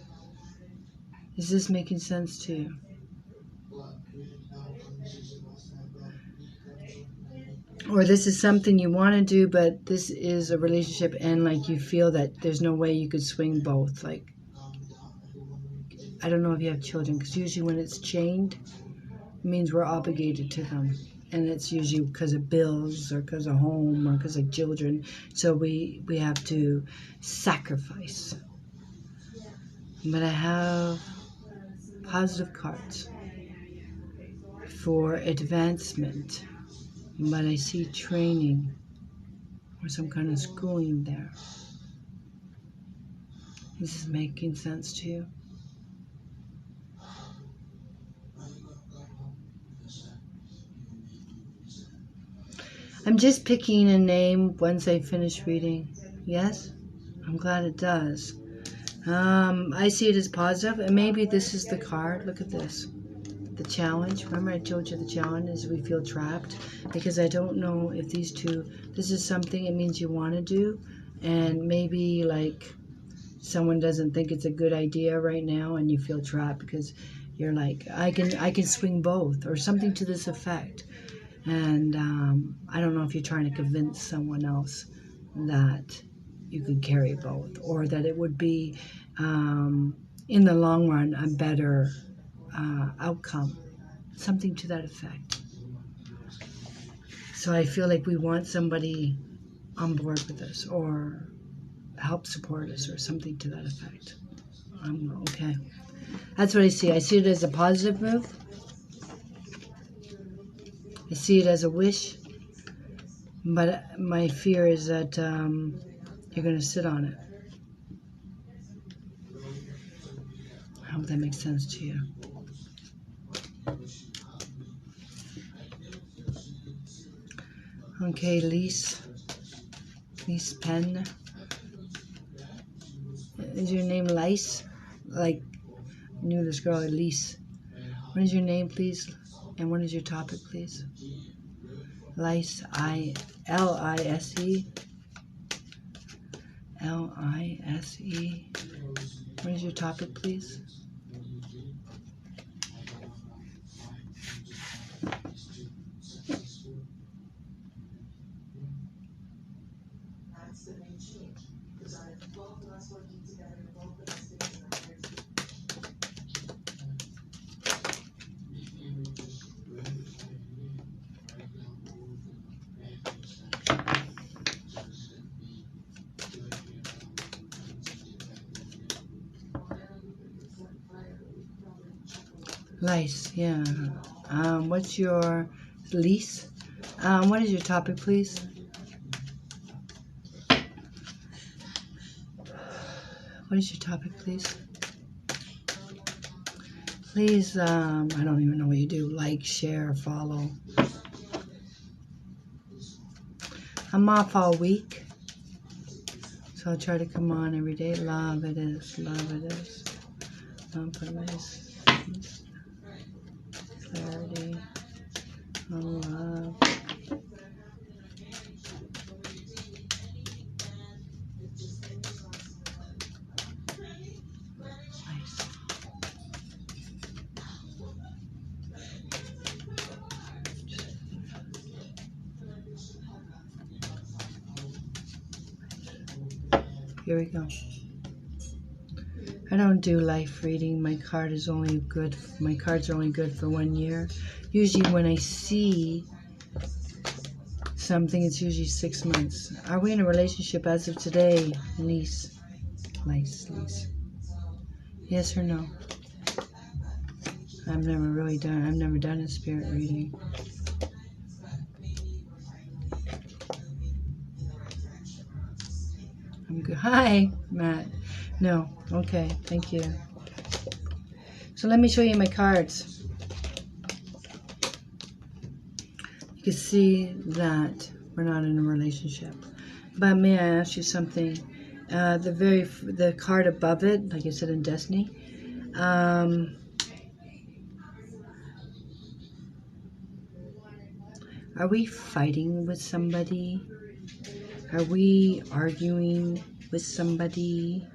Is this making sense to you? Or this is something you want to do, but this is a relationship, and like you feel that there's no way you could swing both. Like, I don't know if you have children, because usually when it's chained, it means we're obligated to them. And it's usually because of bills, or because of home, or because of children. So we have to sacrifice. but I have positive cards for advancement, but I see training or some kind of schooling there. This is making sense to you? I'm just picking a name once I finish reading. Yes? I'm glad it does. I see it as positive, and maybe this is the card. Look at this. The challenge. Remember I told you the challenge is we feel trapped, because I don't know if these two, this is something it means you want to do, and maybe like someone doesn't think it's a good idea right now and you feel trapped because you're like, I can swing both, or something to this effect. And I don't know if you're trying to convince someone else that you could carry both, or that it would be in the long run a better outcome, something to that effect. So I feel like we want somebody on board with us, or help support us, or something to that effect. Okay. That's what I see. I see it as a positive move. I see it as a wish. But my fear is that you're going to sit on it. I hope that makes sense to you. Okay, Lise Pen. Is your name Lice? Like, I knew this girl, Lise. What is your name, please? And what is your topic, please? Lice, L-I-S-E. L-I-S-E. What is your topic, please? Lice, yeah. What's your lease? What is your topic, please? What is your topic, please? Please, I don't even know what you do. Like, share, follow. I'm off all week, so I'll try to come on every day. Love it is. Love it is. Love it is. Clarity. Love. Nice. Here we go. I don't do life reading. My cards are only good for 1 year. Usually when I see something, it's usually 6 months. Are we in a relationship as of today, Lise? Lise. Yes or no? I've never done a spirit reading. I'm good. Hi, Matt. No. Okay. Thank you. So let me show you my cards. You can see that we're not in a relationship. But may I ask you something? The card above it, like I said in Destiny, are we fighting with somebody? Are we arguing with somebody?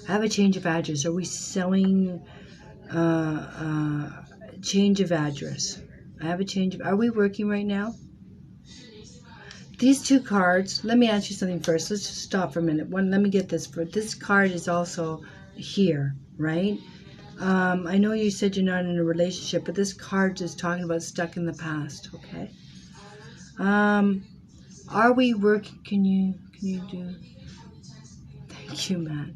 I have a change of address. Are we selling change of address? I have a change of... Are we working right now? These two cards, let me ask you something first. Let's just stop for a minute. Let me get this. This card is also here, right? I know you said you're not in a relationship, but this card is talking about stuck in the past, okay? Are we working? Can you do? Thank you, Matt.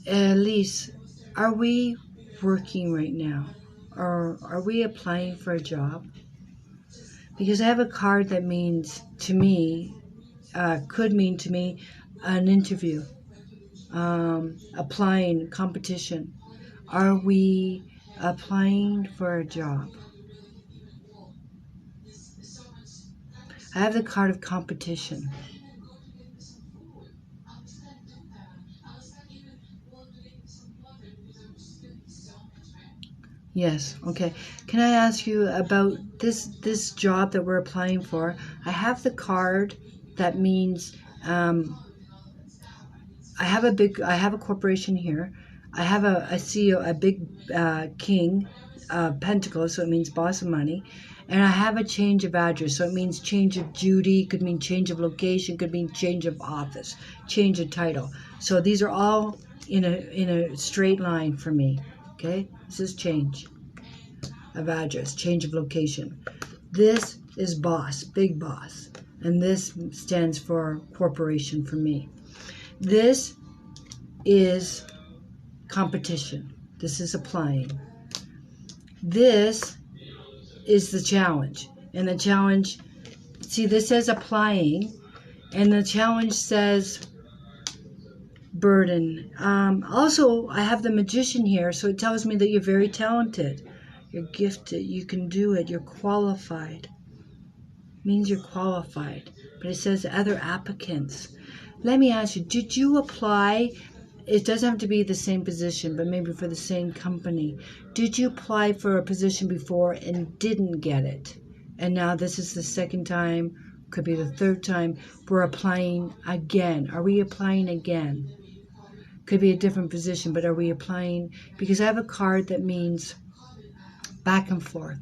Elise, are we working right now? Or are we applying for a job? Because I have a card that means to me, could mean to me, an interview, applying, competition. Are we applying for a job? I have the card of competition. Yes, okay. Can I ask you about this job that we're applying for? I have the card that means I have a corporation here. I have a CEO, a big king, pentacles, so it means boss of money. And I have a change of address, so it means change of duty, could mean change of location, could mean change of office, change of title. So these are all in a straight line for me. Okay, this is change of address, change of location. This is boss, big boss, and this stands for corporation for me. This is competition. This is applying. This is the challenge. And the challenge, see, this says applying, and the challenge says burden. Also, I have the magician here, so it tells me that you're very talented. You're gifted. You can do it. You're qualified. It means you're qualified. But it says other applicants. Let me ask you, did you apply? It doesn't have to be the same position, but maybe for the same company. Did you apply for a position before and didn't get it? And now this is the second time, could be the third time, we're applying again. Are we applying again? Could be a different position, but are we applying? Because I have a card that means back and forth.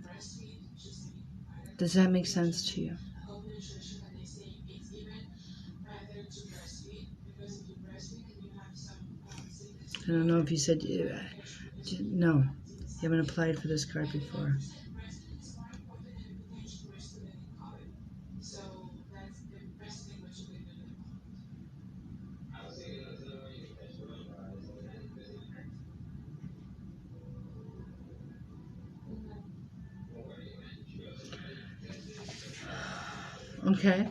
Does that make sense to you? I don't know if you said, no, you haven't applied for this card before. Okay.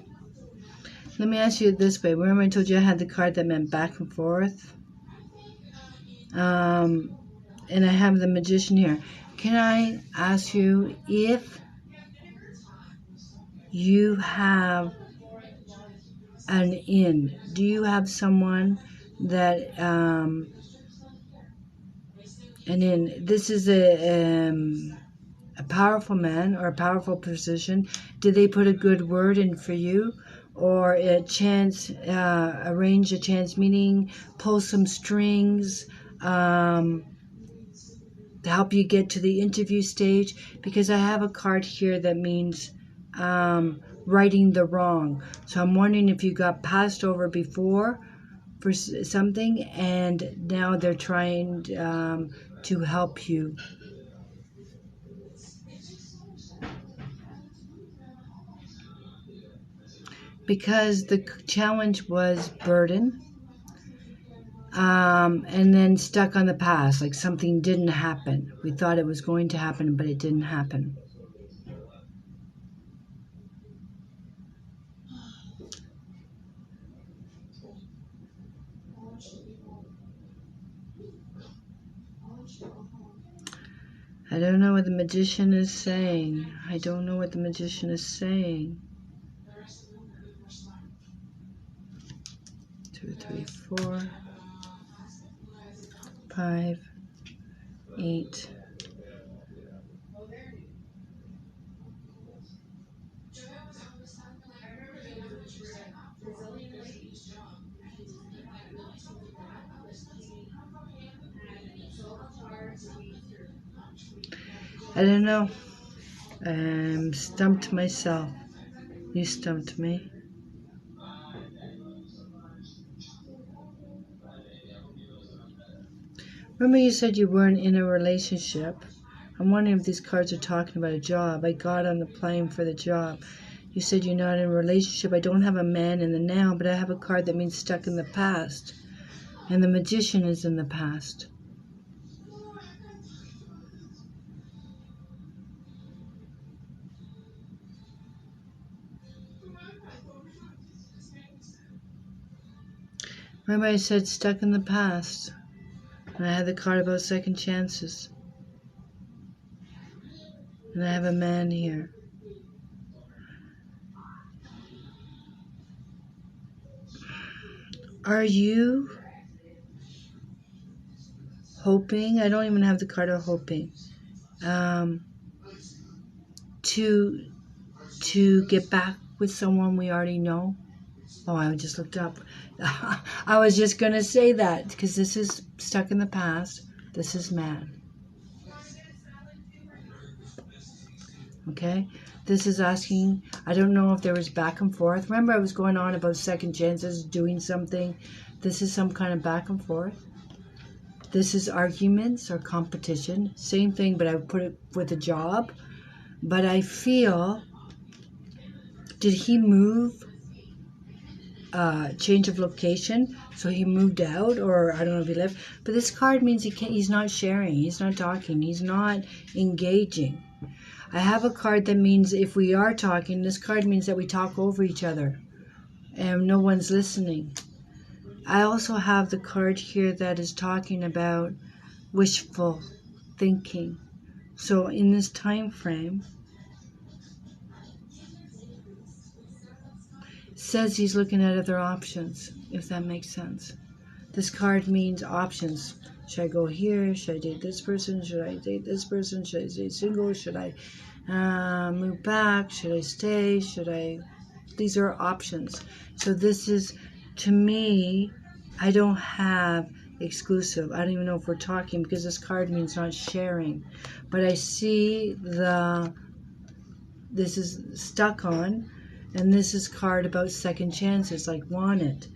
Let me ask you it this way. Remember I told you I had the card that meant back and forth? And I have the magician here. Can I ask you if you have an in? Do you have someone that, an in? This is a powerful man or a powerful position. Did they put a good word in for you? Or a chance, arrange a chance meeting, pull some strings, to help you get to the interview stage? Because I have a card here that means righting the wrong. So I'm wondering if you got passed over before for something and now they're trying to help you. Because the challenge was burden, and then stuck on the past, like something didn't happen. We thought it was going to happen, but it didn't happen. I don't know what the magician is saying. I don't know what the magician is saying. 2, 3, 4, 5, 8. I don't know. I'm stumped myself. You stumped me. Remember you said you weren't in a relationship. I'm wondering if these cards are talking about a job. I got on the plane for the job. You said you're not in a relationship. I don't have a man in the now, but I have a card that means stuck in the past. And the Magician is in the past. Remember I said stuck in the past. And I had the card about second chances. And I have a man here. Are you hoping? I don't even have the card of hoping. To get back with someone we already know. Oh, I just looked up. I was just going to say that because this is stuck in the past. This is man. Okay? This is asking, I don't know if there was back and forth. Remember I was going on about second chances, doing something. This is some kind of back and forth. This is arguments or competition. Same thing, but I put it with a job. But I feel, did he move? Change of location, so he moved out, or I don't know if he left. But this card means he's not sharing, he's not talking, he's not engaging. I have a card that means if we are talking, this card means that we talk over each other and no one's listening. I also have the card here that is talking about wishful thinking. So in this time frame, says he's looking at other options, if that makes sense. This card means options. Should I go here? Should I date this person? Should I date this person? Should I stay single? Should I move back? Should I stay? Should I? These are options. So this is, to me, I don't have exclusive. I don't even know if we're talking because this card means not sharing. But I see this is stuck on, and this is card about second chances, like wanted.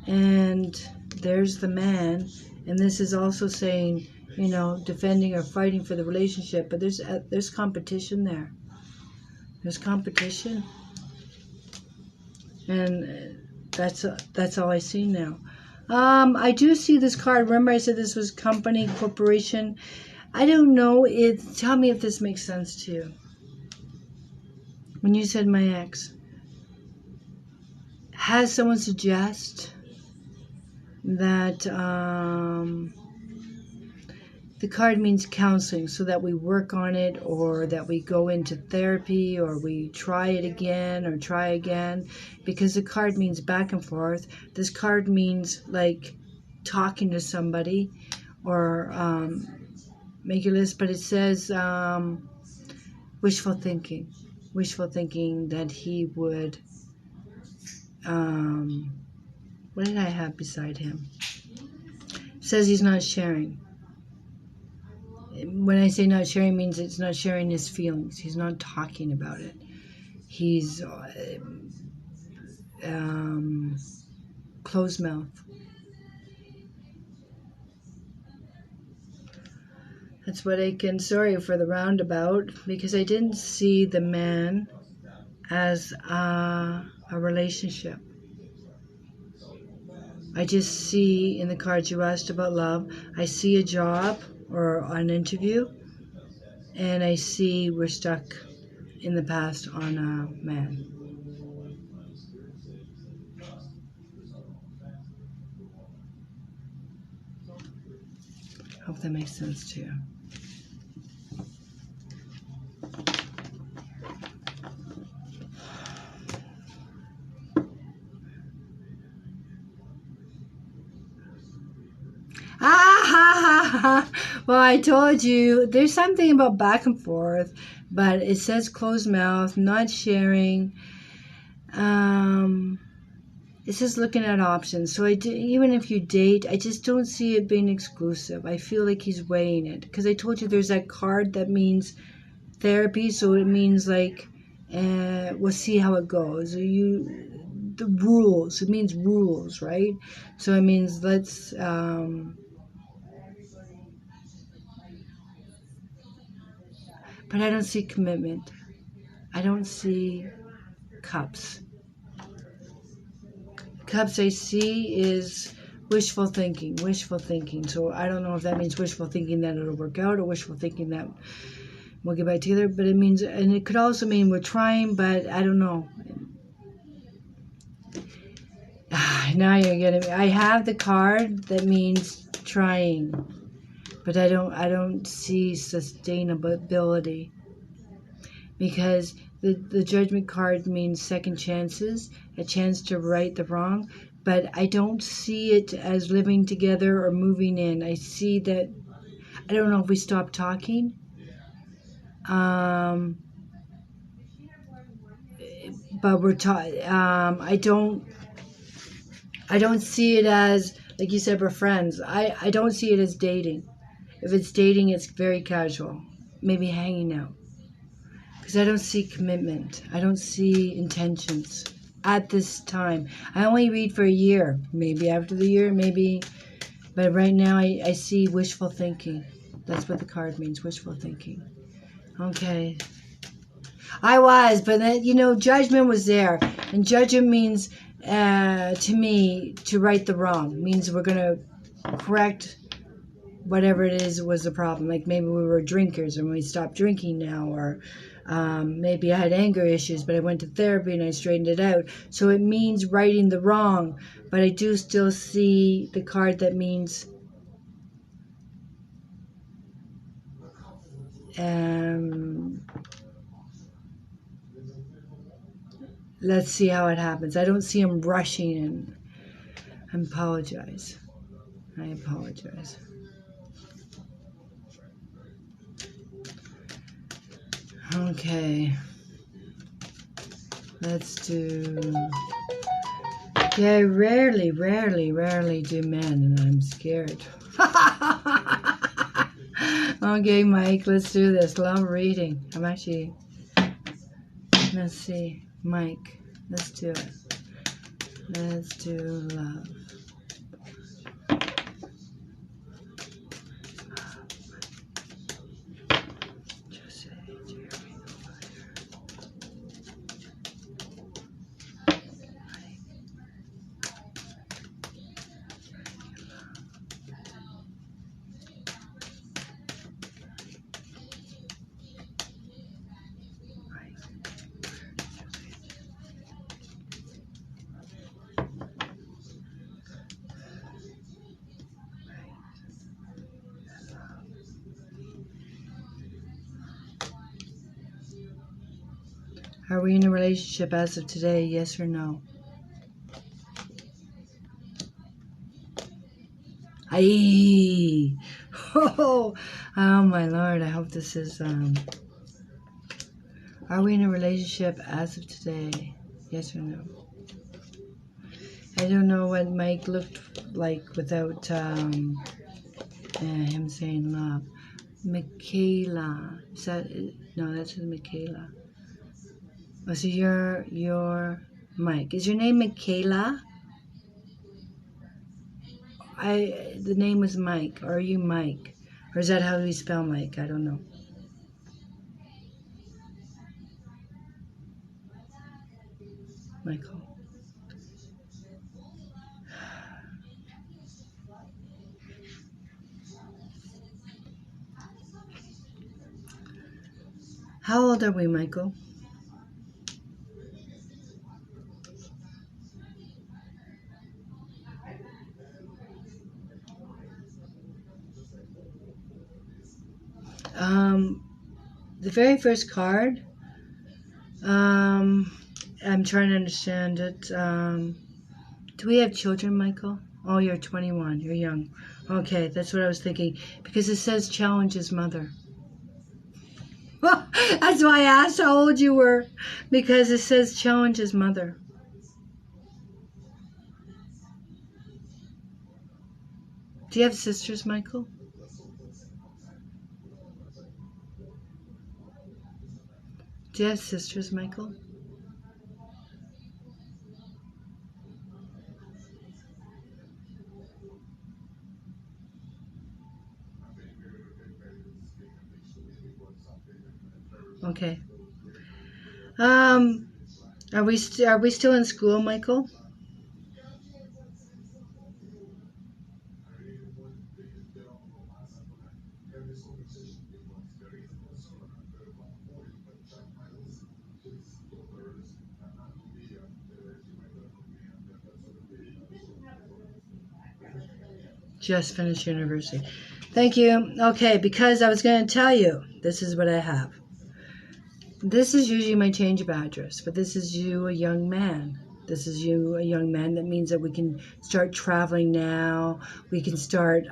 And there's the man, and this is also saying, you know, defending or fighting for the relationship. But there's competition there. There's competition, and that's all I see now. I do see this card. Remember, I said this was company, corporation. I don't know. Tell me if this makes sense to you. When you said my ex, has someone suggest that the card means counseling, so that we work on it, or that we go into therapy, or we try it again or try again, because the card means back and forth. This card means like talking to somebody, or make your list, but it says wishful thinking that he would what did I have beside him? It says he's not sharing. When I say not sharing, means it's not sharing his feelings. He's not talking about it. He's closed mouth. That's what I can, sorry for the roundabout, because I didn't see the man as a relationship. I just see, in the cards you asked about love, I see a job or an interview, and I see we're stuck in the past on a man. Hope that makes sense to you. Well, I told you, there's something about back and forth, but it says closed mouth, not sharing. It says looking at options. So even if you date, I just don't see it being exclusive. I feel like he's weighing it. Because I told you there's that card that means therapy, so it means like, we'll see how it goes. The rules, it means rules, right? So it means let's... but I don't see commitment. I don't see cups. Cups I see is Wishful thinking, wishful thinking. So I don't know if that means wishful thinking that it'll work out or wishful thinking that we'll get back together. But it means, and it could also mean we're trying, but I don't know. Now you're getting me. I have the card that means trying, but I don't see sustainability, because the judgment card means second chances, a chance to right the wrong, but I don't see it as living together or moving in. I see that, I don't know if we stop talking, but we're I don't see it as, like you said, we're friends. I don't see it as dating. If it's dating, it's very casual, maybe hanging out. Because I don't see commitment. I don't see intentions at this time. I only read for a year. Maybe after the year, maybe. But right now, I see wishful thinking. That's what the card means, wishful thinking. Okay. I was, but then, judgment was there. And judgment means, to me, to right the wrong. Means we're going to correct whatever it is was the problem. Like maybe we were drinkers and we stopped drinking now, or maybe I had anger issues, but I went to therapy and I straightened it out. So it means righting the wrong, but I do still see the card that means let's see how it happens. I don't see him rushing in. I apologize. Okay. Let's do... Yeah, I rarely do men, and I'm scared. Okay, Mike, let's do this. Love reading. Let's see. Mike, let's do it. Let's do love. Are we in a relationship as of today, yes or no? Aye. Oh my Lord, I hope this is, are we in a relationship as of today, yes or no? I don't know what Mike looked like without him saying love. Michaela, is that, no, that's Michaela. Oh, so you're Mike. Is your name Michaela? The name was Mike. Or are you Mike? Or is that how we spell Mike? I don't know. Michael. How old are we, Michael? The very first card, I'm trying to understand it. Do we have children, Michael? Oh, you're 21. You're young. Okay, that's what I was thinking. Because it says challenge his mother. That's why I asked how old you were. Because it says challenge his mother. Do you have sisters, Michael? Do you have sisters, Michael? Okay. Are we still in school, Michael? just finished university. Thank you. Okay, because I was going to tell you, this is what I have. This is usually my change of address, but this is you, a young man. This is you, a young man. That means that we can start traveling now. We can start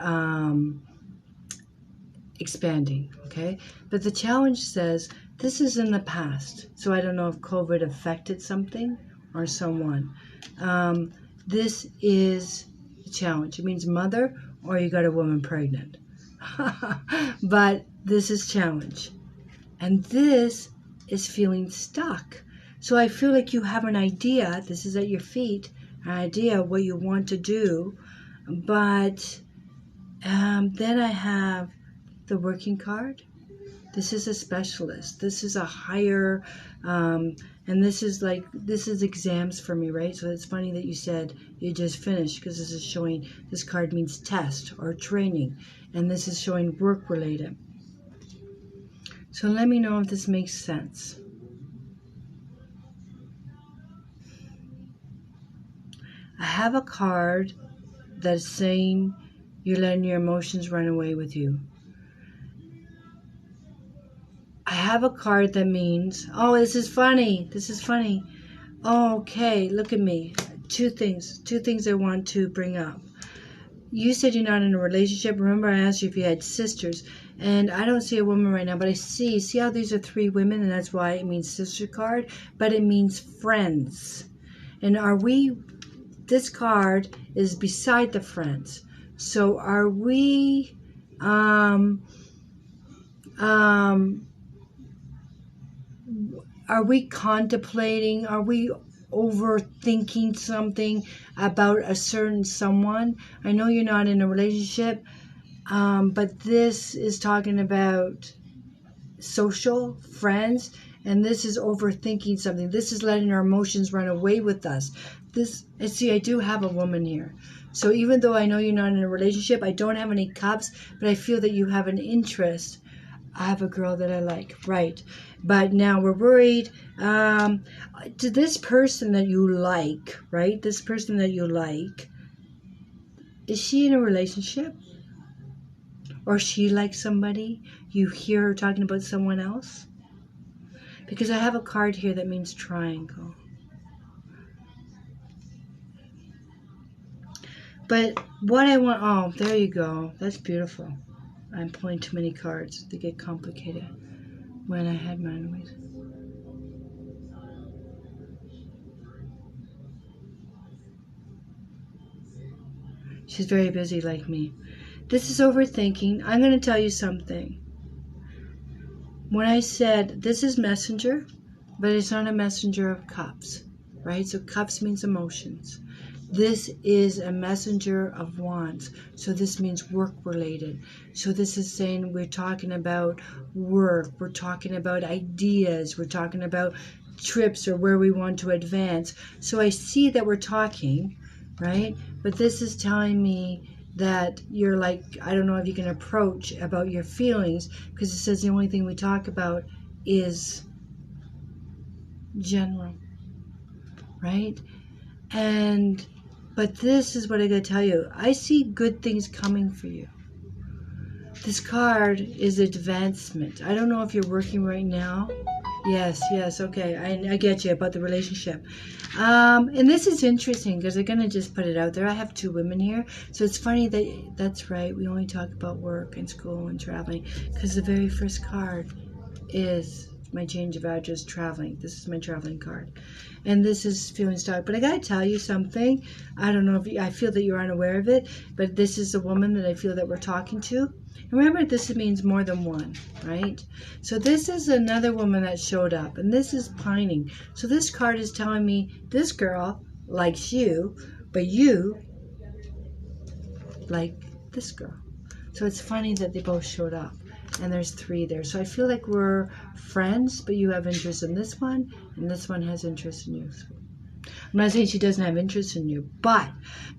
expanding, okay? But the challenge says this is in the past. So I don't know if COVID affected something or someone. This is a challenge. It means mother or you got a woman pregnant. But this is challenge. And this is feeling stuck. So I feel like you have an idea. This is at your feet, an idea of what you want to do. But then I have the working card. This is a specialist. This is a higher, and this is exams for me, right? So it's funny that you said you just finished, because this is showing, this card means test or training, and this is showing work related. So let me know if this makes sense. I have a card that's saying you're letting your emotions run away with you. I have a card that means, oh, this is funny. This is funny. Oh, okay, look at me. Two things I want to bring up. You said you're not in a relationship. Remember, I asked you if you had sisters. And I don't see a woman right now, but I see how these are three women, and that's why it means sister card, but it means friends. And this card is beside the friends. So are we, are we contemplating, are we overthinking something about a certain someone? I know you're not in a relationship, but this is talking about social, friends, and this is overthinking something. This is letting our emotions run away with us. I do have a woman here. So even though I know you're not in a relationship, I don't have any cups, but I feel that you have an interest. I have a girl that I like, right? But now we're worried. To this person that you like, right? This person that you like, is she in a relationship? Or she likes somebody? You hear her talking about someone else? Because I have a card here that means triangle. But what I want, oh, there you go. That's beautiful. I'm pulling too many cards. They get complicated when I had mine with. She's very busy like me. This is overthinking. I'm going to tell you something. When I said this is messenger, but it's not a messenger of cups, right? So cups means emotions. This is a messenger of wands. So this means work related. So this is saying we're talking about work. We're talking about ideas. We're talking about trips or where we want to advance. So I see that we're talking, right? But this is telling me that you're like, I don't know if you can approach about your feelings, because it says the only thing we talk about is general, right? But this is what I gotta tell you. I see good things coming for you. This card is advancement. I don't know if you're working right now. Yes, okay. I get you about the relationship. And this is interesting because I'm going to just put it out there. I have two women here. So it's funny that's right. We only talk about work and school and traveling, because the very first card is my change of address, traveling. This is my traveling card. And this is feeling stuck. But I got to tell you something. I don't know if I feel that you're unaware of it, but this is a woman that I feel that we're talking to. Remember, this means more than one, right? So this is another woman that showed up, and this is pining. So this card is telling me this girl likes you, but you like this girl. So it's funny that they both showed up, and there's three there. So I feel like we're friends, but you have interest in this one, and this one has interest in you. I'm not saying she doesn't have interest in you, but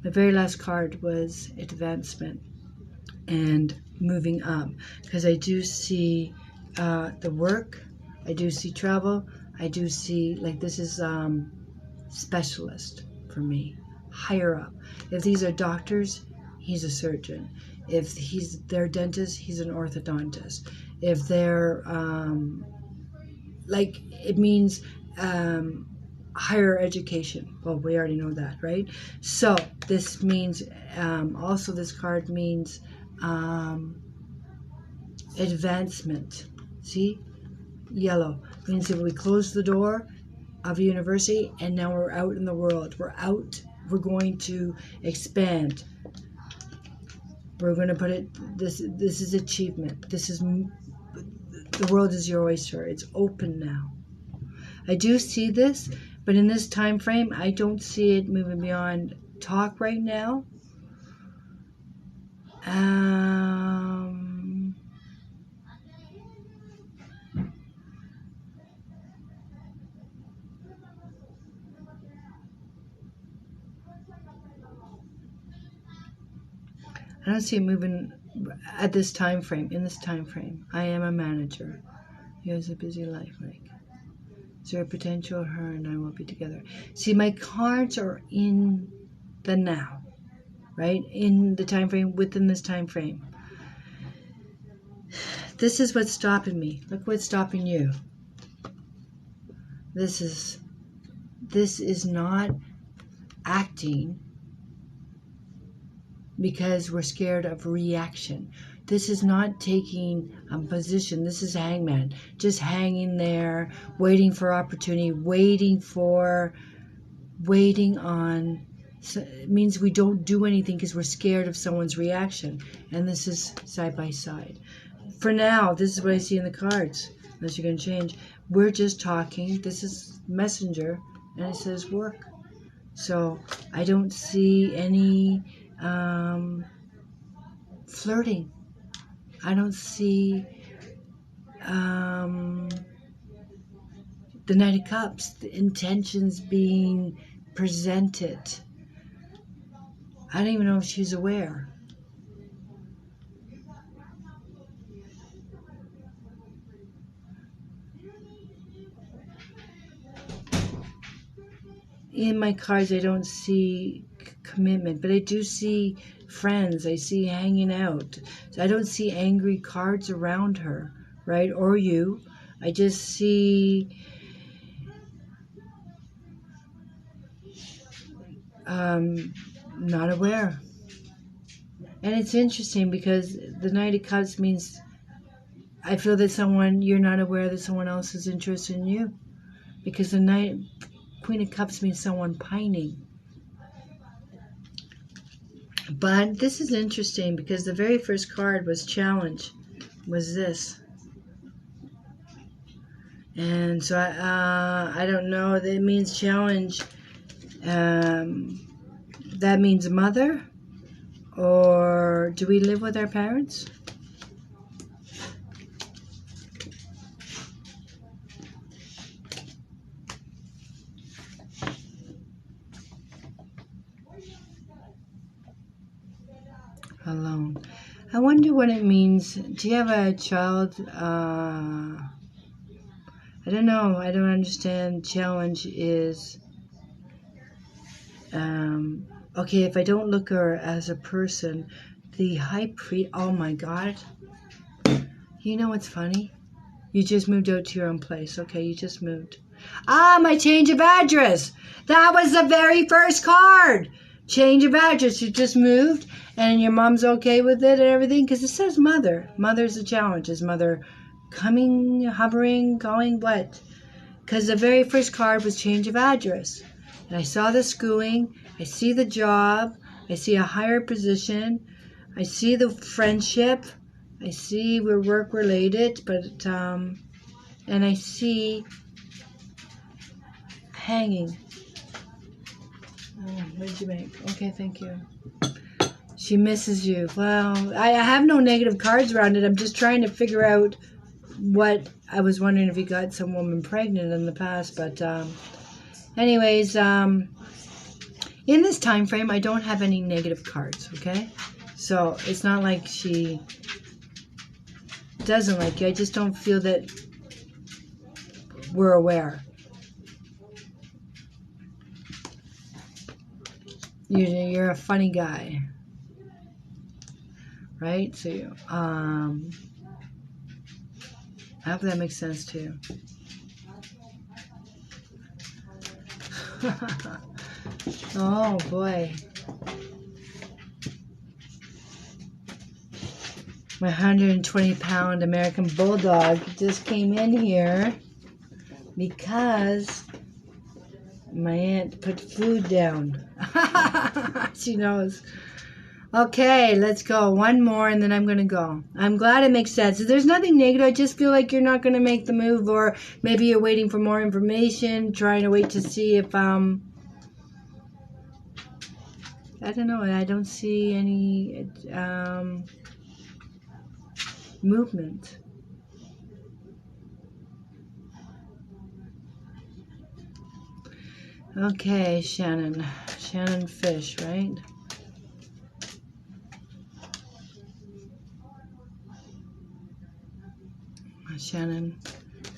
the very last card was advancement and moving up, because I do see the work, I do see travel, I do see, like, this is specialist for me, higher up. If these are doctors, he's a surgeon. If he's their dentist, he's an orthodontist. If they're like, it means higher education. Well, we already know that, right? So this means also, this card means advancement. See, yellow means that we close the door of a university and now we're out in the world. We're out. We're going to expand. We're going to put it, this is achievement. This is, the world is your oyster. It's open now. I do see this, but in this time frame, I don't see it moving beyond talk right now. I don't see it moving at this time frame. In this time frame, I am a manager. He has a busy life, Mike. Is there a potential? Her and I will be together. See, my cards are in the now, right? In the time frame, within this time frame. This is what's stopping me. Look what's stopping you. This is not acting because we're scared of reaction. This is not taking a position. This is hangman. Just hanging there, waiting for opportunity, waiting on. So it means we don't do anything because we're scared of someone's reaction. And this is side by side. For now, this is what I see in the cards. Unless you're going to change. We're just talking. This is messenger. And it says work. So I don't see any flirting. I don't see the Knight of Cups, the intentions being presented. I don't even know if she's aware. In my cards, I don't see commitment, but I do see friends. I see hanging out. So I don't see angry cards around her, right? Or you. I just see not aware. And it's interesting because the Knight of Cups means I feel that you're not aware that someone else is interested in you. Because the Queen of Cups means someone pining. But this is interesting because the very first card was challenge, was this. And so I don't know, that means challenge. That means mother, or do we live with our parents? Alone. I wonder what it means. Do you have a child? I don't know. I don't understand. Challenge is okay. If I don't look at her as a person, the high priest. Oh my God! You know what's funny? You just moved out to your own place. Okay, you just moved. My change of address. That was the very first card. Change of address. You just moved, and your mom's okay with it and everything? Because it says mother. Mother's the challenge. Is mother coming, hovering, going, what? Because the very first card was change of address. And I saw the schooling. I see the job. I see a higher position. I see the friendship. I see we're work related, but and I see hanging. What did you make? Okay, thank you. She misses you. Well, I have no negative cards around it. I'm just trying to figure out what, I was wondering if you got some woman pregnant in the past, but anyways, in this time frame, I don't have any negative cards, okay? So it's not like she doesn't like you. I just don't feel that we're aware. You're a funny guy. right? So, I hope that makes sense to you. Oh boy. My 120-pound American Bulldog just came in here because my aunt put food down. She knows. Okay, let's go. One more and then I'm going to go. I'm glad it makes sense. There's nothing negative. I just feel like you're not going to make the move, or maybe you're waiting for more information, trying to wait to see if, I don't know. I don't see any movement. Okay, Shannon. Shannon Fish, right? Shannon,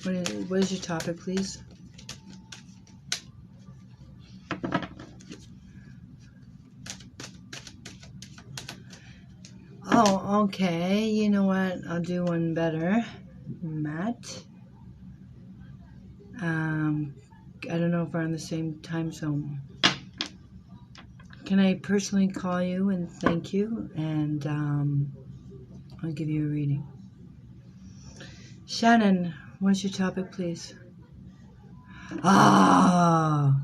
what is your topic, please? Oh, okay. You know what? I'll do one better. Matt. I don't know if we're on the same time zone. Can I personally call you and thank you? And I'll give you a reading. Shannon, what's your topic, please? Oh,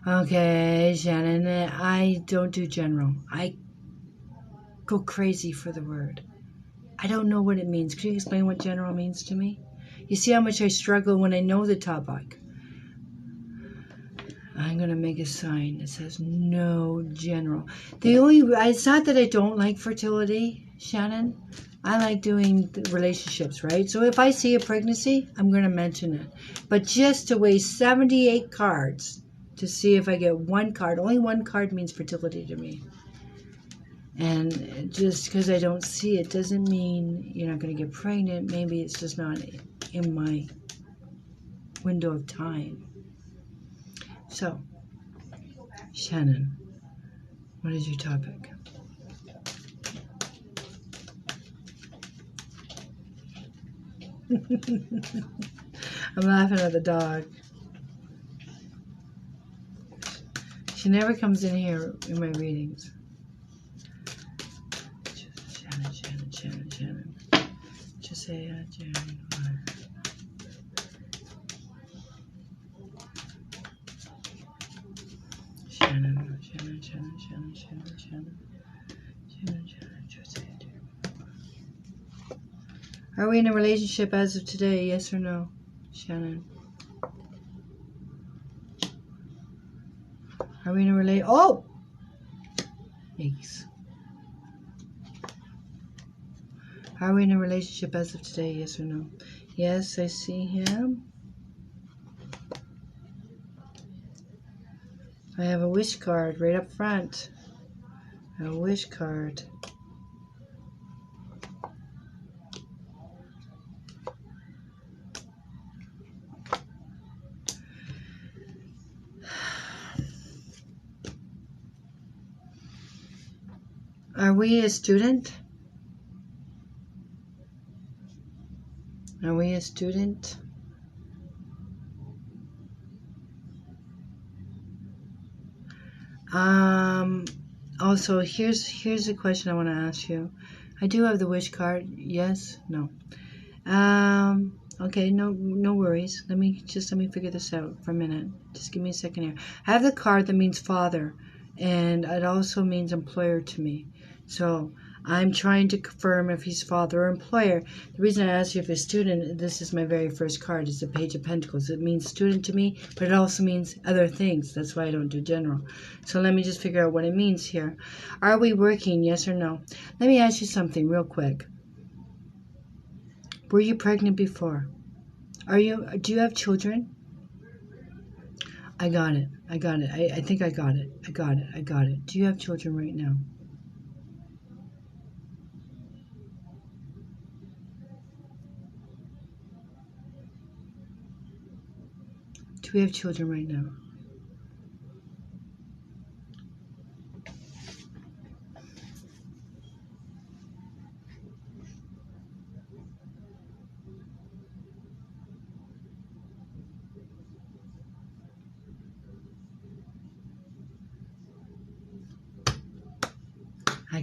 okay, Shannon. I don't do general. I go crazy for the word. I don't know what it means. Can you explain what general means to me? You see how much I struggle when I know the topic. I'm going to make a sign that says no general. It's not that I don't like fertility, Shannon. I like doing relationships, right? So if I see a pregnancy, I'm going to mention it. But just to waste 78 cards to see if I get one card, only one card means fertility to me. And just because I don't see it doesn't mean you're not going to get pregnant. Maybe it's just not in my window of time. So, Shannon, what is your topic? I'm laughing at the dog. She never comes in here in my readings. Shannon. Just say Shannon. Are we in a relationship as of today? Yes or no, Shannon? Are we in a relationship? Oh! Yikes. Are we in a relationship as of today? Yes or no? Yes, I see him. I have a wish card right up front. A wish card. Are we a student? Are we a student? Also, here's a question I want to ask you. I do have the wish card. Yes? No. Okay, no worries. Let me figure this out for a minute. Just give me a second here. I have the card that means father, and it also means employer to me. So I'm trying to confirm if he's father or employer. The reason I asked you if he's student, this is my very first card, is the Page of Pentacles. It means student to me, but it also means other things. That's why I don't do general. So let me just figure out what it means here. Are we working, yes or no? Let me ask you something real quick. Were you pregnant before? Do you have children? I got it. I think I got it. Do you have children right now? Do we have children right now?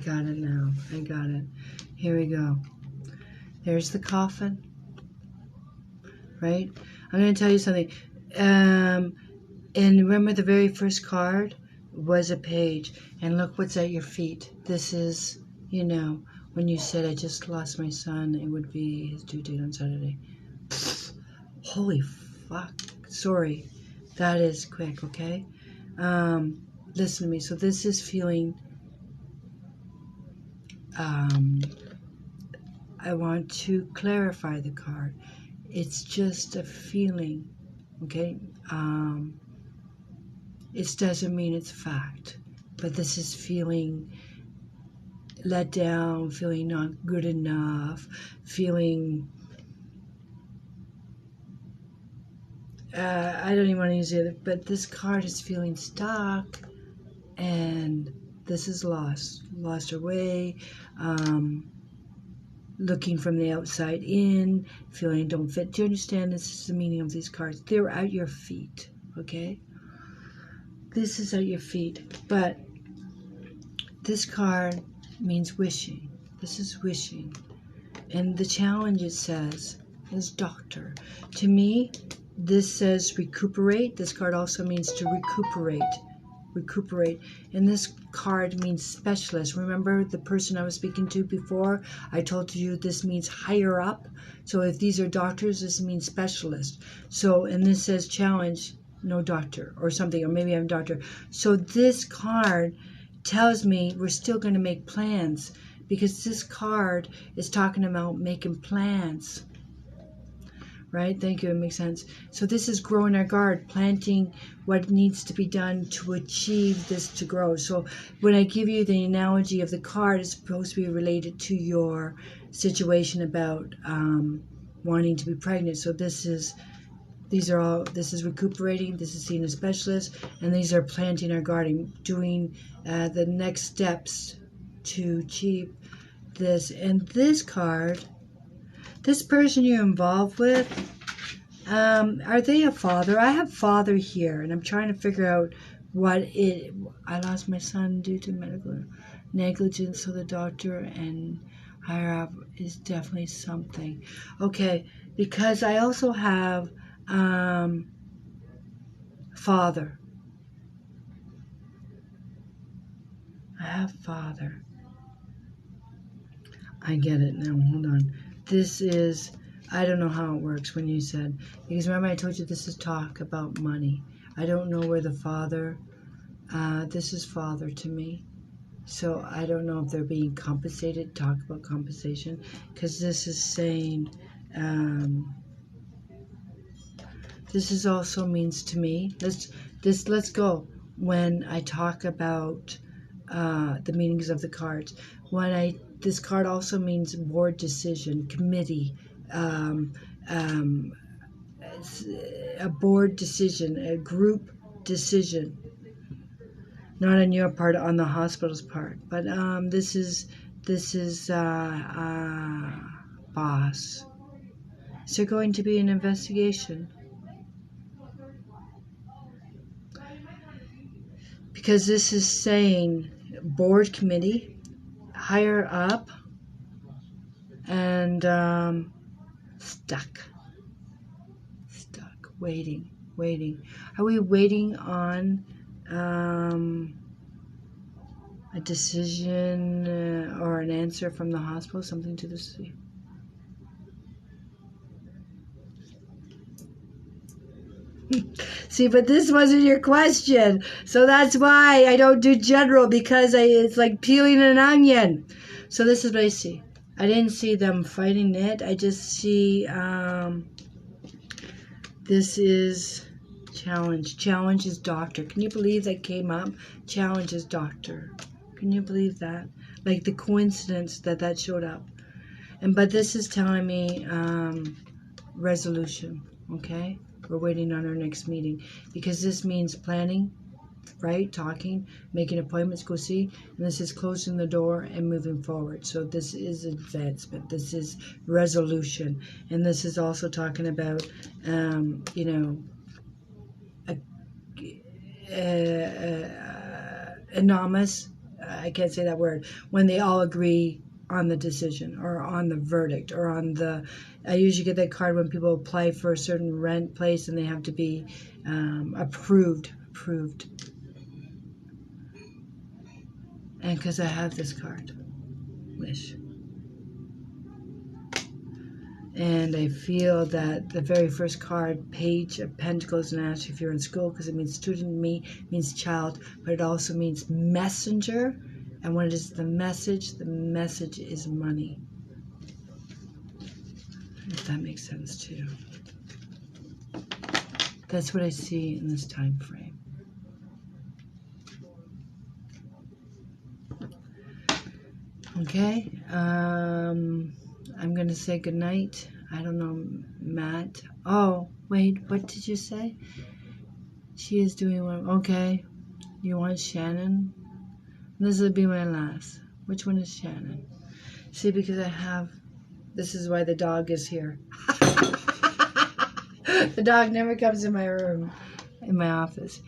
got it now. I got it. Here we go. There's the coffin, right? I'm going to tell you something. And remember the very first card was a page. And look what's at your feet. This is, you know, when you said, I just lost my son, it would be his due date on Saturday. Holy fuck. Sorry. That is quick, okay? Listen to me. So this is feeling... I want to clarify the card. It's just a feeling, okay? It doesn't mean it's fact, but this is feeling let down, feeling not good enough, feeling, I don't even want to use it, but this card is feeling stuck, and this is lost her way, looking from the outside in, feeling don't fit. Do you understand? This is the meaning of these cards. They're at your feet, okay? This is at your feet, but this card means wishing. This is wishing. And the challenge, it says, is doctor. To me, this says recuperate. This card also means to recuperate. Recuperate. And this card means specialist. Remember the person I was speaking to before? I told you this means higher up. So if these are doctors, this means specialist. So, and this says challenge, no doctor or something, or maybe I'm a doctor. So this card tells me we're still going to make plans, because this card is talking about making plans. Right? Thank you. It makes sense. So this is growing our guard, planting what needs to be done to achieve this to grow. So when I give you the analogy of the card, it's supposed to be related to your situation about wanting to be pregnant. So this is recuperating, this is seeing a specialist, and these are planting our garden, doing the next steps to achieve this. And this card, this person you're involved with, are they a father? I have father here, and I'm trying to figure out I lost my son due to medical negligence, so the doctor and higher up is definitely something. Okay, because I also have father. I have father. I get it now. Hold on. This is, I don't know how it works when you said, because remember I told you this is talk about money. I don't know where the father, this is father to me. So I don't know if they're being compensated, talk about compensation, because this is saying, this is also means to me, let's go when I talk about the meanings of the cards. This card also means board decision, committee, a board decision, a group decision. Not on your part, on the hospital's part. But this is boss. Is there going to be an investigation? Because this is saying board committee, higher up, and stuck, waiting. Are we waiting on a decision or an answer from the hospital, something to this? See, but this wasn't your question. So that's why I don't do general, because it's like peeling an onion. So this is what I see. I didn't see them fighting it. I just see this is challenge. Challenge is doctor. Can you believe that came up? Challenge is doctor. Can you believe that? Like the coincidence that showed up. But this is telling me resolution, okay? We're waiting on our next meeting, because this means planning, right? Talking, making appointments, go see. And this is closing the door and moving forward. So this is advancement. This is resolution. And this is also talking about, anonymous I can't say that word, when they all agree on the decision or on the verdict or on the, I usually get that card when people apply for a certain rent place and they have to be approved. And because I have this card, wish. And I feel that the very first card, Page of Pentacles, and ask if you're in school, because it means student, means child, but it also means messenger. And when it is the message is money. If that makes sense too. That's what I see in this time frame. Okay, I'm going to say goodnight. I don't know, Matt. Oh, wait, what did you say? She is doing one. Okay, you want Shannon? This will be my last. Which one is Shannon? See, because I have, this is why the dog is here. The dog never comes in my room, in my office.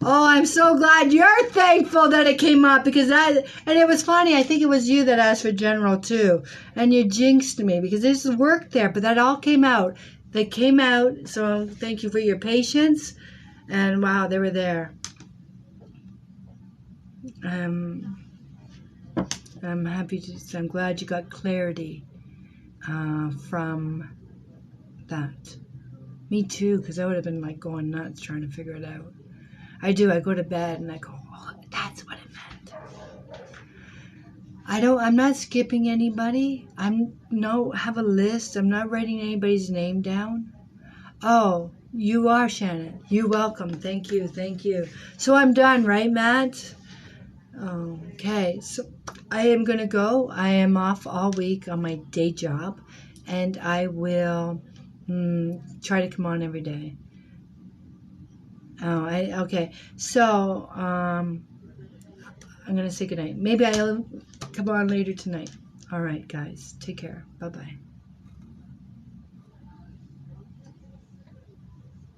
Oh, I'm so glad you're thankful that it came up, because that, and it was funny. I think it was you that asked for general too, and you jinxed me because there's work there, but that all came out. They came out, so thank you for your patience, and wow, they were there. I'm happy to. I'm glad you got clarity from that. Me too, because I would have been like going nuts trying to figure it out. I do. I go to bed and I go, oh, that's what it meant. I'm not skipping anybody. Have a list. I'm not writing anybody's name down. Oh, you are Shannon. You're welcome. Thank you. So I'm done, right, Matt? Okay. So I am going to go. I am off all week on my day job, and I will try to come on every day. Oh, okay. So, I'm going to say goodnight. Maybe I'll come on later tonight. All right, guys. Take care. Bye-bye.